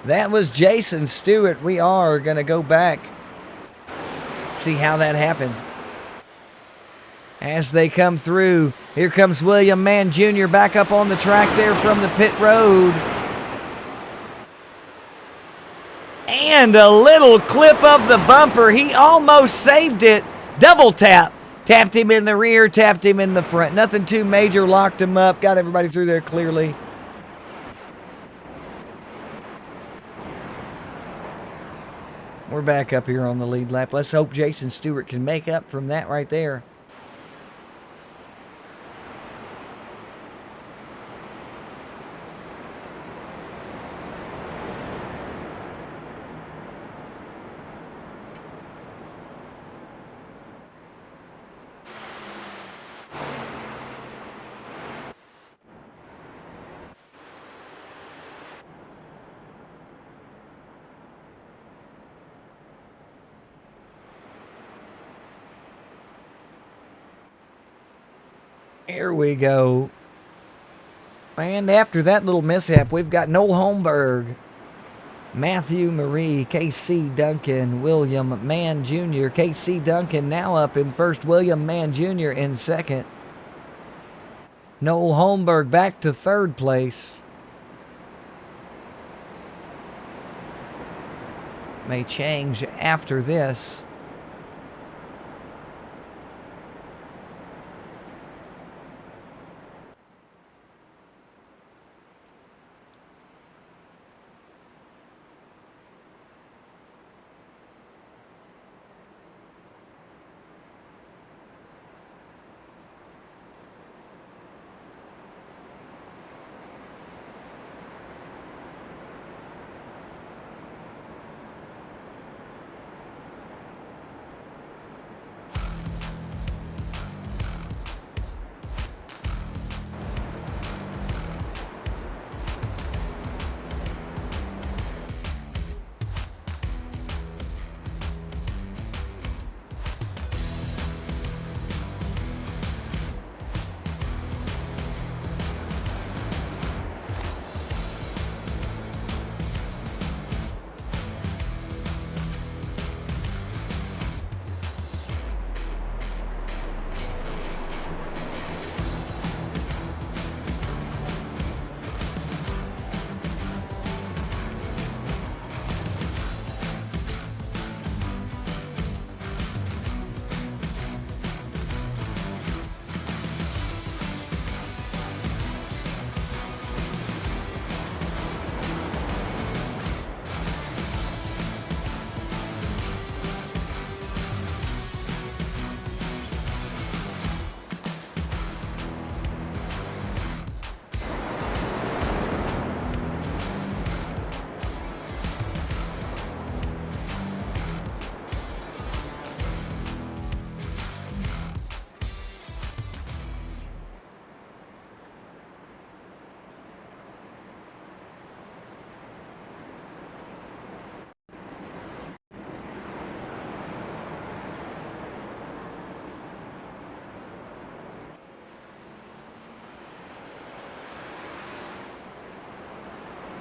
That was Jason Stewart. We are going to go back, see how that happened. As they come through, here comes William Mann Jr. back up on the track there from the pit road. And a little clip of the bumper. He almost saved it. Double tap. Tapped him in the rear, tapped him in the front. Nothing too major, locked him up, got everybody through there clearly. We're back up here on the lead lap. Let's hope Jason Stewart can make up from that right there. Here we go. And after that little mishap, we've got Noel Holmberg, Matthew Marie, KC Duncan, William Mann Jr. KC Duncan now up in 1st, William Mann Jr. in 2nd. Noel Holmberg back to 3rd place. May change after this.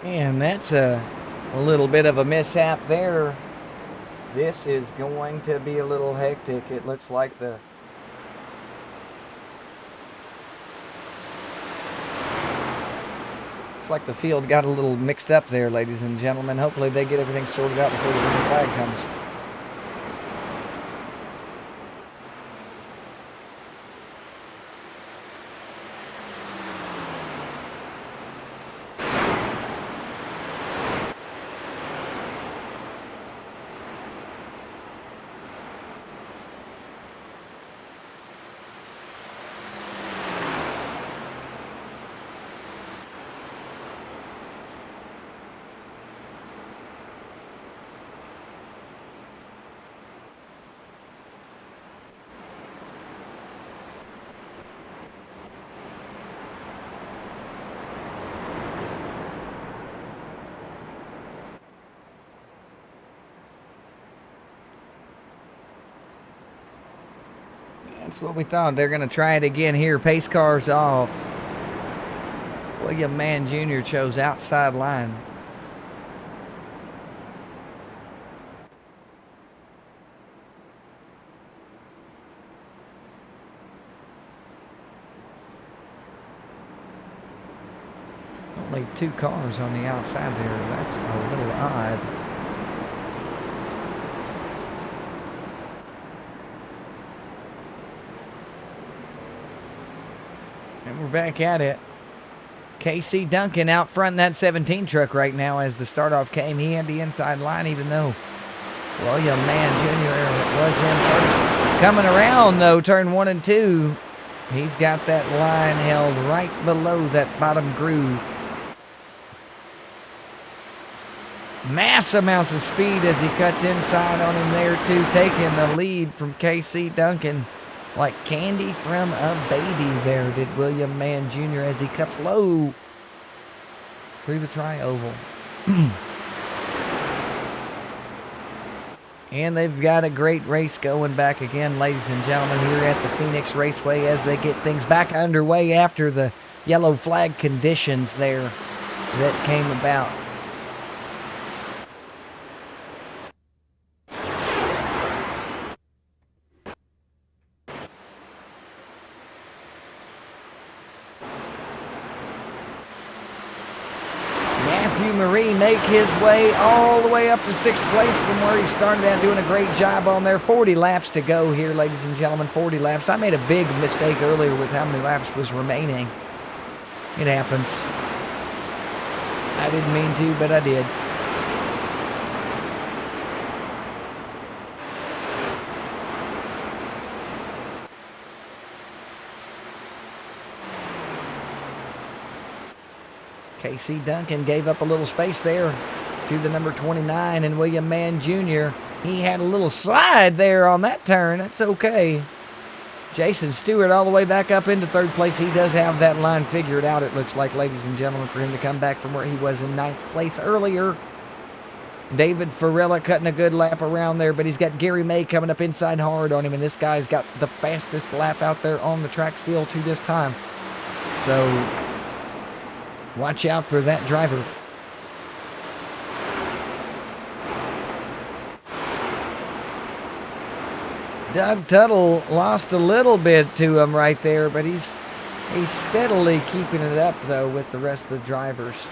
And that's a little bit of a mishap there. This is going to be a little hectic. It looks like the field got a little mixed up there, ladies and gentlemen. Hopefully they get everything sorted out before the green flag comes. That's what we thought. They're going to try it again here. Pace cars off. William Mann Jr. chose outside line. Only 2 cars on the outside there. That's a little odd. And we're back at it. KC Duncan out front in that 17 truck right now as the start off came. He had the inside line, even though William Mann Jr. was in first. Coming around though, turn 1 and 2. He's got that line held right below that bottom groove. Mass amounts of speed as he cuts inside on him there too, taking the lead from KC Duncan. Like candy from a baby there did William Mann Jr. as he cuts low through the tri-oval. And they've got a great race going back again, ladies and gentlemen, here at the Pheonix Raceway as they get things back underway after the yellow flag conditions there that came about. Marie make his way all the way up to 6th place from where he started out, doing a great job on there. 40 laps to go here, ladies and gentlemen, 40 laps. I made a big mistake earlier with how many laps was remaining. It happens. I didn't mean to, but I did. KC Duncan gave up a little space there to the number 29 and William Mann Jr. He had a little slide there on that turn. That's okay. Jason Stewart all the way back up into 3rd place. He does have that line figured out, it looks like, ladies and gentlemen, for him to come back from where he was in 9th place earlier. David Farella cutting a good lap around there, but he's got Gary May coming up inside hard on him, and this guy's got the fastest lap out there on the track still to this time. So watch out for that driver. Doug Tuttle lost a little bit to him right there, but he's steadily keeping it up, though, with the rest of the drivers.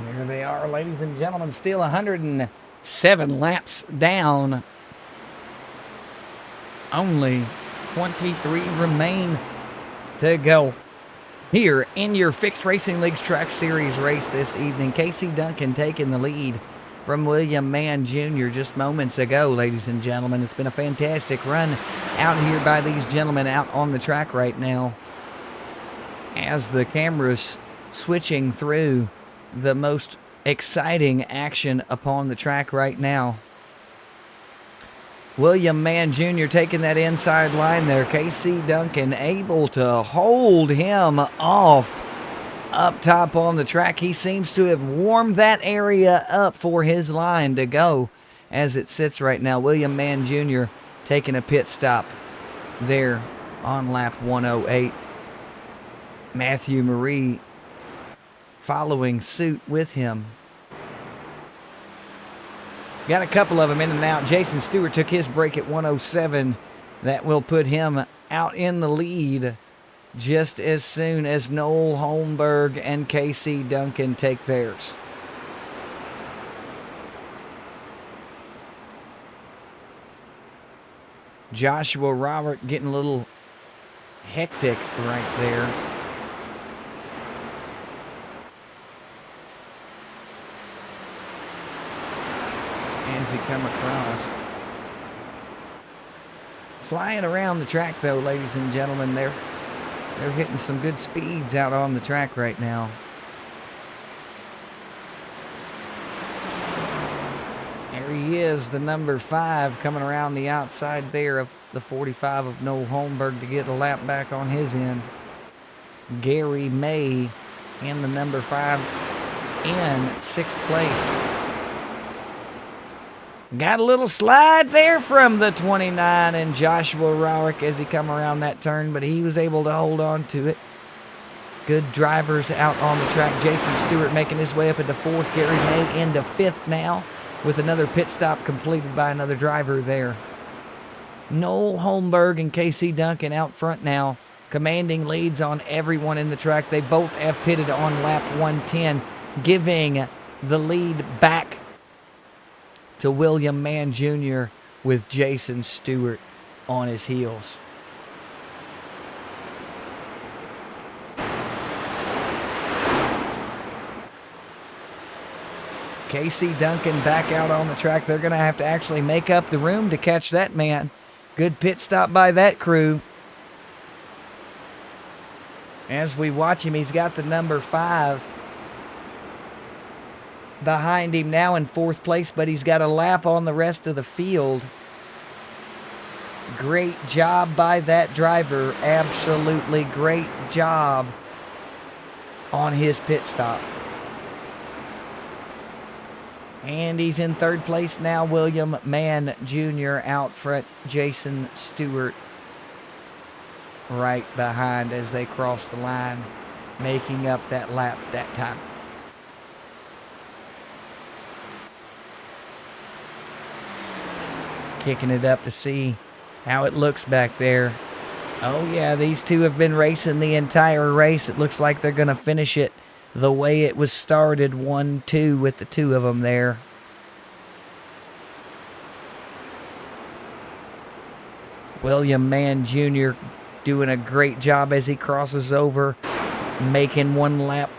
There they are, ladies and gentlemen, still 107 laps down. Only 23 remain to go. Here in your Fixed Racing Leagues Truck Series race this evening, KC Duncan taking the lead from William Mann Jr. just moments ago, ladies and gentlemen. It's been a fantastic run out here by these gentlemen out on the track right now. As the cameras switching through the most exciting action upon the track right now. William Mann Jr. taking that inside line there. KC Duncan able to hold him off up top on the track. He seems to have warmed that area up for his line to go as it sits right now. William Mann Jr. taking a pit stop there on lap 108. Matthew Marie following suit with him. Got a couple of them in and out. Jason Stewart took his break at 107. That will put him out in the lead just as soon as Noel Holmberg and KC Duncan take theirs. Joshua Robert getting a little hectic right there. As he come across. Flying around the track though, ladies and gentlemen, they're hitting some good speeds out on the track right now. There he is, the number 5, coming around the outside there of the 45 of Noel Holmberg to get a lap back on his end. Gary May in the number 5 in 6th place. Got a little slide there from the 29 and Joshua Rowrick as he come around that turn, but he was able to hold on to it. Good drivers out on the track. Jason Stewart making his way up into 4th. Gary May into 5th now with another pit stop completed by another driver there. Noel Holmberg and KC Duncan out front now, commanding leads on everyone in the track. They both have pitted on lap 110, giving the lead back to William Mann Jr. with Jason Stewart on his heels. KC Duncan back out on the track. They're going to have to actually make up the room to catch that man. Good pit stop by that crew. As we watch him, he's got the number 5 behind him now in 4th place, but he's got a lap on the rest of the field. Great job by that driver. Absolutely great job on his pit stop. And he's in 3rd place now. William Mann Jr. out front. Jason Stewart right behind as they cross the line, making up that lap that time. Kicking it up to see how it looks back there. Oh yeah, these two have been racing the entire race. It looks like they're going to finish it the way it was started, 1-2 with the two of them there. William Mann Jr. doing a great job as he crosses over, making one lap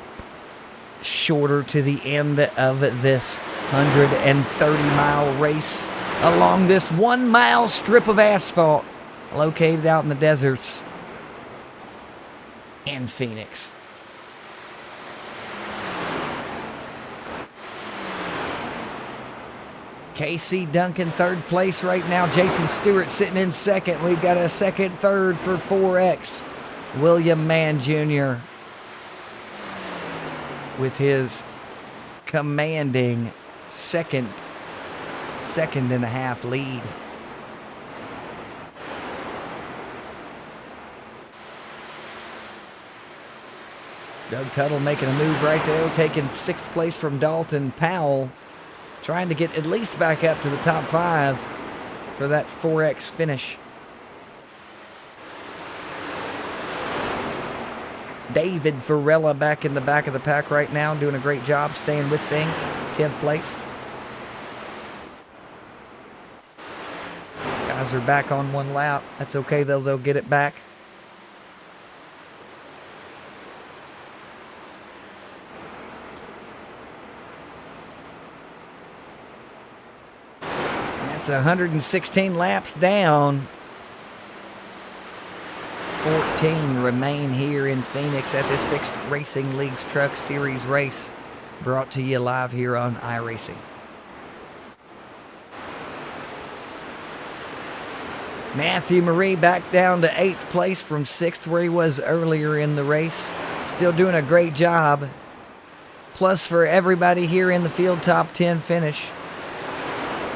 shorter to the end of this 130-mile race along this 1-mile strip of asphalt located out in the deserts in Phoenix. KC Duncan 3rd place right now. Jason Stewart sitting in 2nd. We've got a 2nd, 3rd for 4X. William Mann Jr. with his commanding second and a half lead. Doug Tuttle making a move right there, taking 6th place from Dalton Powell, trying to get at least back up to the top 5 for that 4X finish. David Farella back in the back of the pack right now, doing a great job staying with things. 10th place. Guys are back on one lap. That's okay, though. They'll get it back. That's 116 laps down. 14 remain here in Phoenix at this Fixed Racing Leagues Truck Series race, brought to you live here on iRacing. Matthew Marie back down to 8th place from 6th where he was earlier in the race. Still doing a great job. Plus for everybody here in the field top 10 finish.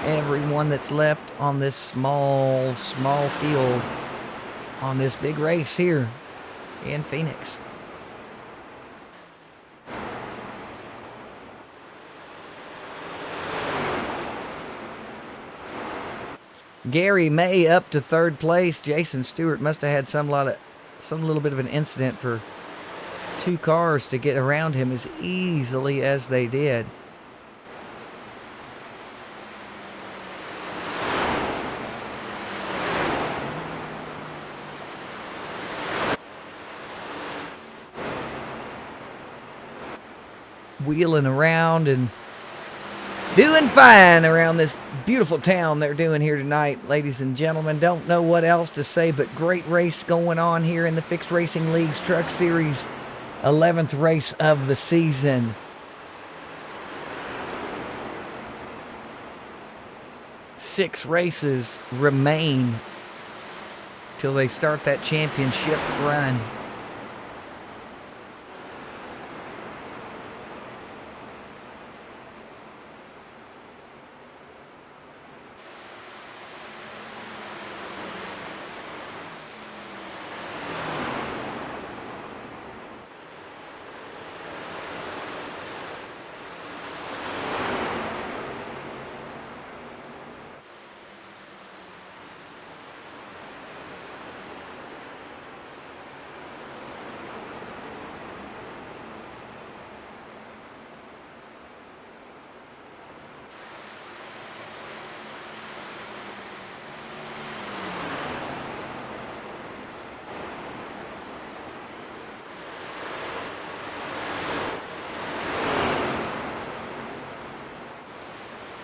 Everyone that's left on this small field on this big race here in Phoenix. Gary May up to 3rd place. Jason Stewart must have had some little bit of an incident for 2 cars to get around him as easily as they did. Wheeling around and doing fine around this beautiful town they're doing here tonight, ladies and gentlemen. Don't know what else to say, but great race going on here in the Fixed Racing Leagues Truck Series, 11th race of the season. Six races remain till they start that championship run.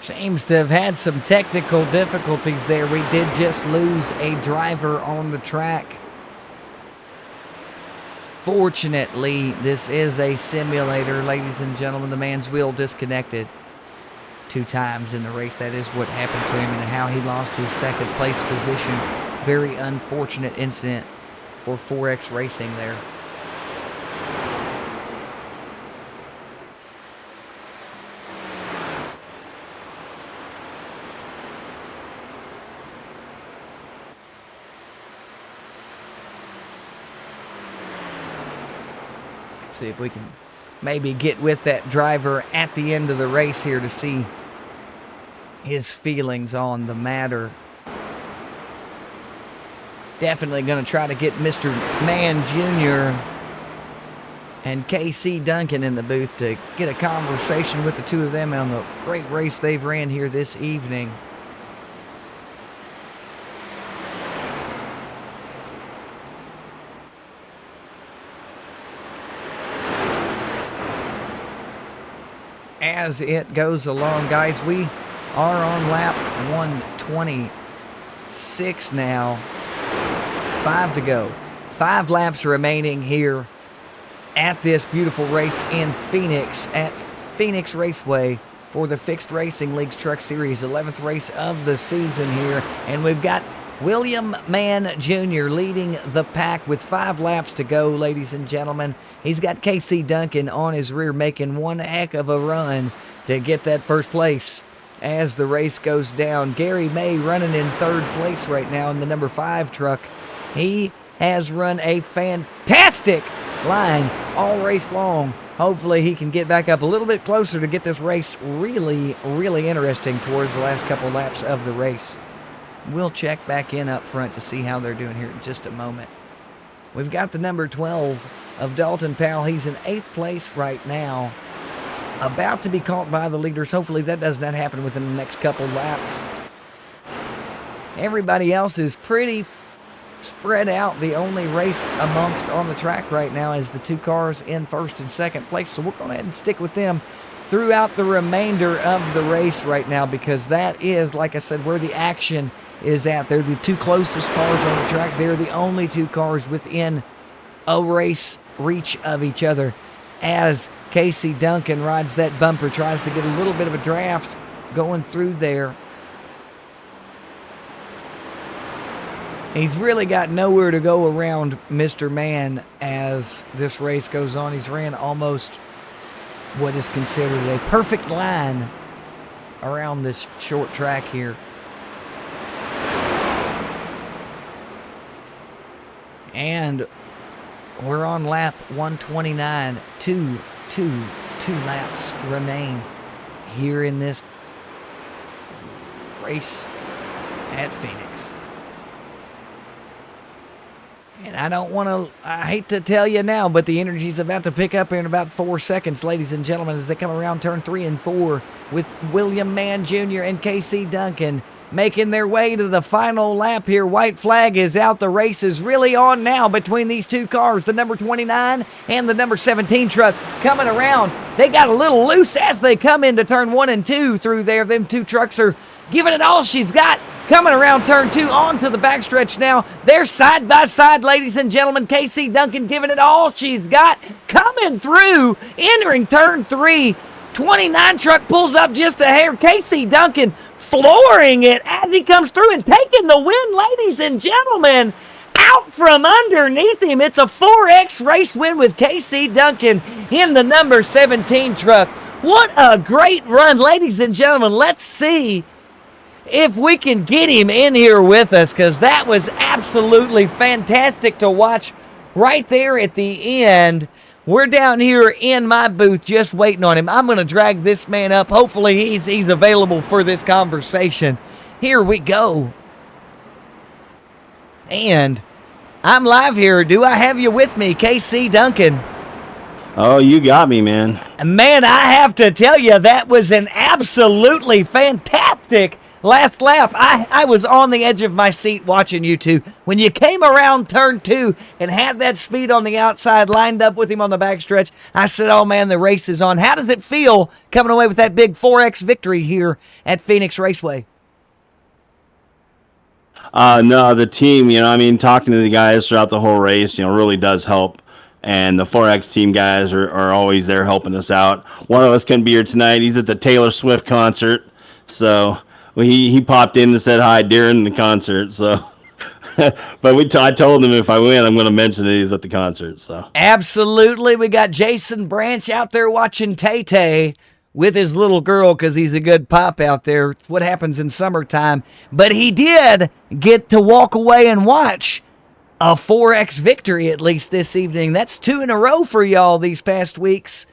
Seems to have had some technical difficulties there. We did just lose a driver on the track. Fortunately, this is a simulator, ladies and gentlemen. The man's wheel disconnected 2 times in the race. That is what happened to him and how he lost his 2nd place position. Very unfortunate incident for 4X Racing there. See if we can maybe get with that driver at the end of the race here to see his feelings on the matter. Definitely going to try to get Mr. Mann Jr. and KC Duncan in the booth to get a conversation with the 2 of them on the great race they've ran here this evening. As it goes along, guys, we are on lap 126 now. 5 to go. 5 laps remaining here at this beautiful race in Phoenix at Pheonix Raceway for the Fixed Racing Leagues Truck Series, 11th race of the season here. And we've got William Mann Jr. leading the pack with 5 laps to go, ladies and gentlemen. He's got KC Duncan on his rear making one heck of a run to get that 1st place as the race goes down. Gary May running in 3rd place right now in the number 5 truck. He has run a fantastic line all race long. Hopefully he can get back up a little bit closer to get this race really, really interesting towards the last couple laps of the race. We'll check back in up front to see how they're doing here in just a moment. We've got the number 12 of Dalton Powell. He's in 8th place right now, about to be caught by the leaders. Hopefully that does not happen within the next couple laps. Everybody else is pretty spread out. The only race amongst on the track right now is the 2 cars in 1st and 2nd place. So we're going to go ahead and stick with them throughout the remainder of the race right now, because that is, like I said, where the action is at. They're the 2 closest cars on the track. They're the only 2 cars within a race reach of each other. As KC Duncan rides that bumper, tries to get a little bit of a draft going through there. He's really got nowhere to go around Mr. Man as this race goes on. He's ran almost what is considered a perfect line around this short track here. And we're on lap 129. Two laps remain here in this race at Pheonix. And I hate to tell you now, but the energy's about to pick up in about 4 seconds, ladies and gentlemen, as they come around turn 3 and 4 with William Mann Jr. and KC Duncan making their way to the final lap here. White flag is out. The race is really on now between these 2 cars, the number 29 and the number 17 truck coming around. They got a little loose as they come into turn 1 and 2 through there. Them 2 trucks are giving it all she's got. Coming around turn 2 onto the backstretch now. They're side by side, ladies and gentlemen. KC Duncan giving it all she's got. Coming through, entering turn 3. 29 truck pulls up just a hair. KC Duncan flooring it as he comes through and taking the win, ladies and gentlemen. Out from underneath him. It's a 4X race win with KC Duncan in the number 17 truck. What a great run, ladies and gentlemen. Let's see if we can get him in here with us, because that was absolutely fantastic to watch right there at the end. We're down here in my booth just waiting on him. I'm going to drag this man up. Hopefully he's available for this conversation. Here we go. And I'm live here. Do I have you with me, KC Duncan? Oh, you got me, man. Man, I have to tell you, that was an absolutely fantastic last lap. I was on the edge of my seat watching you two. When you came around turn 2 and had that speed on the outside, lined up with him on the backstretch, I said, oh man, the race is on. How does it feel coming away with that big 4X victory here at Pheonix Raceway? No, the team, talking to the guys throughout the whole race, really does help. And the 4X team guys are always there helping us out. One of us couldn't be here tonight. He's at the Taylor Swift concert. So he popped in and said hi during the concert. So, but I told him if I win, I'm going to mention that he's at the concert. So absolutely. We got Jason Branch out there watching Tay-Tay with his little girl because he's a good pop out there. It's what happens in summertime. But he did get to walk away and watch a 4X victory, at least this evening. That's 2 in a row for y'all these past weeks.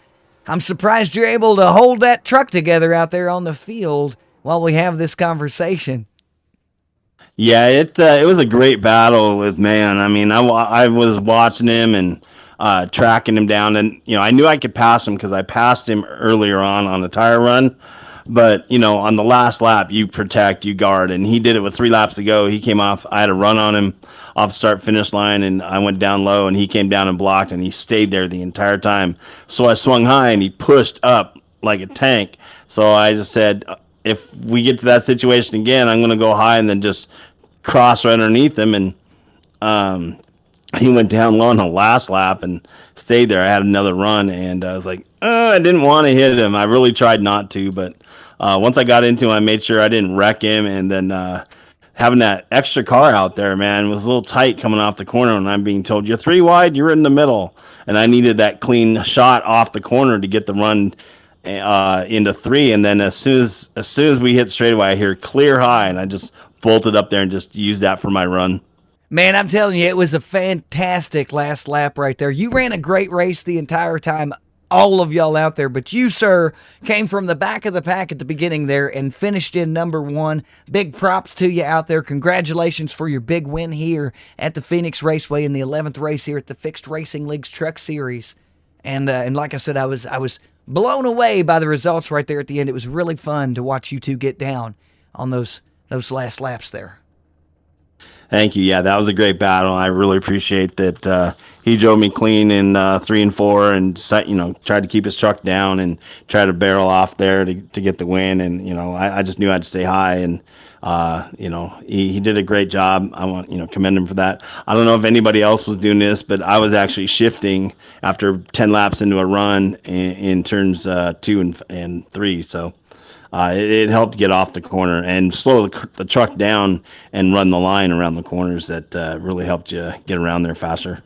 I'm surprised you're able to hold that truck together out there on the field while we have this conversation. Yeah, it was a great battle with Man. I mean, I was watching him and tracking him down, and I knew I could pass him because I passed him earlier on the tire run. But on the last lap, you protect, you guard, and he did it with 3 laps to go. He came off. I had a run on him off the start finish line, and I went down low, and he came down and blocked, and he stayed there the entire time. So I swung high, and he pushed up like a tank. So I just said, if we get to that situation again, I'm going to go high and then just cross right underneath him. And he went down low on the last lap and stayed there. I had another run, and I was like, I didn't want to hit him. I really tried not to, but once I got into him, I made sure I didn't wreck him. And then having that extra car out there, man, was a little tight coming off the corner, and I'm being told, you're 3 wide, you're in the middle. And I needed that clean shot off the corner to get the run into 3. And then as soon as we hit straightaway, I hear clear high, and I just bolted up there and just used that for my run. Man, I'm telling you, it was a fantastic last lap right there. You ran a great race the entire time. all of y'all out there. But you, sir, came from the back of the pack at the beginning there and finished in number 1. Big props to you out there. Congratulations for your big win here at the Pheonix Raceway in the 11th race here at the Fixed Racing League's Truck Series. And like I said, I was blown away by the results right there at the end. It was really fun to watch you two get down on those last laps there. Thank you. Yeah, that was a great battle. I really appreciate that. He drove me clean in 3 and 4, and tried to keep his truck down and try to barrel off there to get the win. And I just knew I'd stay high, and he did a great job. I want commend him for that. I don't know if anybody else was doing this, but I was actually shifting after 10 laps into a run in turns 2 and 3. So. It helped get off the corner and slow the truck down and run the line around the corners. That really helped you get around there faster.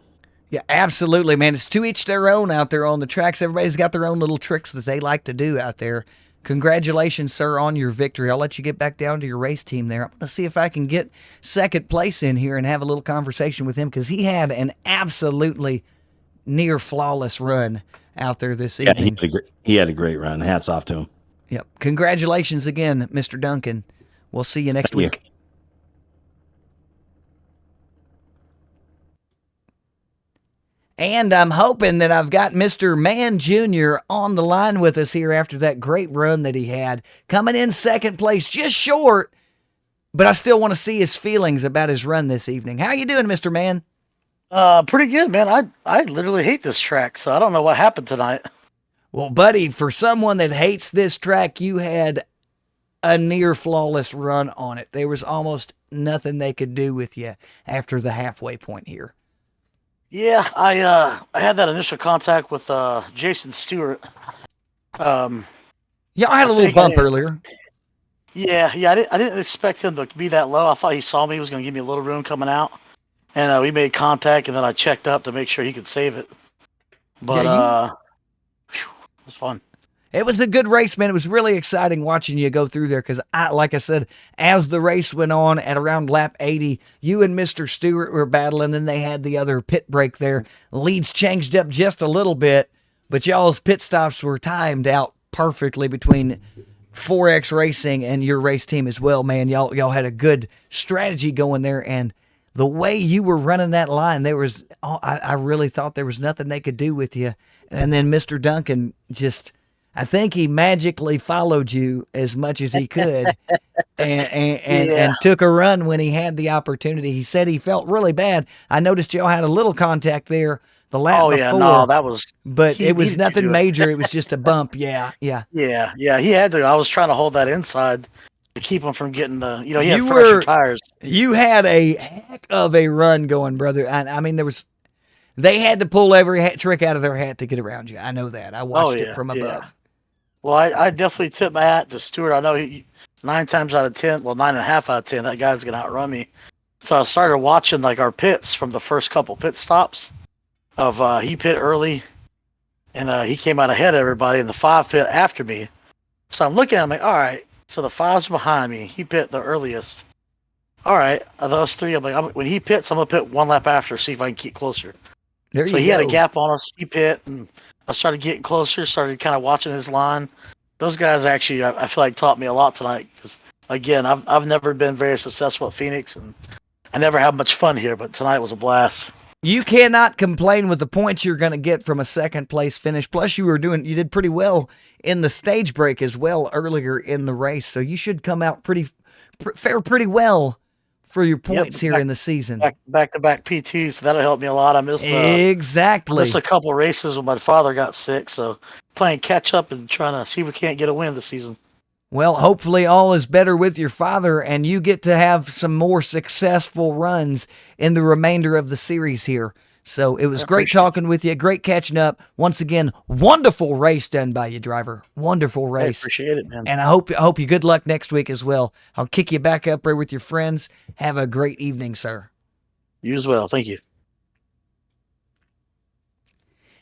Yeah, absolutely, man. It's to each their own out there on the tracks. Everybody's got their own little tricks that they like to do out there. Congratulations, sir, on your victory. I'll let you get back down to your race team there. I'm going to see if I can get second place in here and have a little conversation with him, because he had an absolutely near flawless run out there this evening. He had a great run. Hats off to him. Yep. Congratulations again, Mr. Duncan. We'll see you next week. And I'm hoping that I've got Mr. Mann Jr. on the line with us here after that great run that he had. Coming in second place, just short, but I still want to see his feelings about his run this evening. How you doing, Mr. Mann? Pretty good, man. I literally hate this track, so I don't know what happened tonight. Well, buddy, for someone that hates this track, you had a near flawless run on it. There was almost nothing they could do with you after the halfway point here. Yeah, I had that initial contact with Jason Stewart. Yeah, I had a little bump earlier. Yeah, I didn't expect him to be that low. I thought he saw me, he was going to give me a little room coming out, and we made contact, and then I checked up to make sure he could save it. But it was fun. It was a good race, man. It was really exciting watching you go through there, because like I said, as the race went on at around lap 80, you and Mr. Stewart were battling, then they had the other pit break there. Leads changed up just a little bit, but y'all's pit stops were timed out perfectly between 4X Racing and your race team as well, man. Y'all had a good strategy going there, and the way you were running that line, I really thought there was nothing they could do with you. And then Mr. Duncan I think he magically followed you as much as he could and took a run when he had the opportunity. He said he felt really bad. I noticed y'all had a little contact there the lap before. Yeah, no, that was... But it was nothing major. It was just a bump. Yeah. He had to. I was trying to hold that inside to keep him from getting he had fresher tires. You had a heck of a run going, brother. I mean, they had to pull every trick out of their hat to get around you. I know that. I watched it from above. Yeah. Well, I definitely tip my hat to Stewart. I know he 9 times out of 10, well, 9.5 out of 10, that guy's gonna outrun me. So I started watching our pits from the first couple pit stops. He pit early, and he came out ahead of everybody, and the 5 pit after me. So I'm looking at him like, all right. So the 5's behind me. He pit the earliest. All right, of those 3, I'm like, when he pits, I'm gonna pit 1 lap after, see if I can keep closer. So he had a gap on us. He pit, and I started getting closer, started kind of watching his line. Those guys actually, I feel like, taught me a lot tonight, because, again, I've never been very successful at Pheonix, and I never have much fun here, but tonight was a blast. You cannot complain with the points you're going to get from a second place finish. Plus, you did pretty well in the stage break as well earlier in the race, so you should come out fare pretty well for your points here in the season. Back-to-back PT, so that'll help me a lot. I missed a couple races when my father got sick, so playing catch up and trying to see if we can't get a win this season. Well, hopefully all is better with your father, and you get to have some more successful runs in the remainder of the series here. So it was great talking with you, great catching up. Once again, wonderful race done by you, driver. Wonderful race. I appreciate it, man. And I hope you good luck next week as well. I'll kick you back up there with your friends. Have a great evening, sir. You as well. Thank you.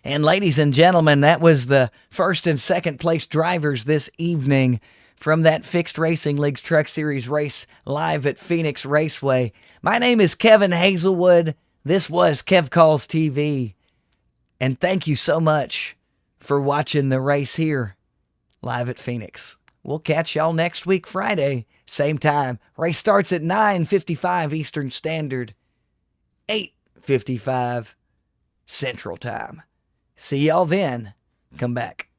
And ladies and gentlemen, that was the first and second place drivers this evening from that Fixed Racing League's Truck Series race live at Pheonix Raceway. My name is Kevin Hazelwood. This was Kev Calls TV. And thank you so much for watching the race here live at Pheonix. We'll catch y'all next week, Friday, same time. Race starts at 9:55 Eastern Standard, 8:55 Central Time. See y'all then. Come back.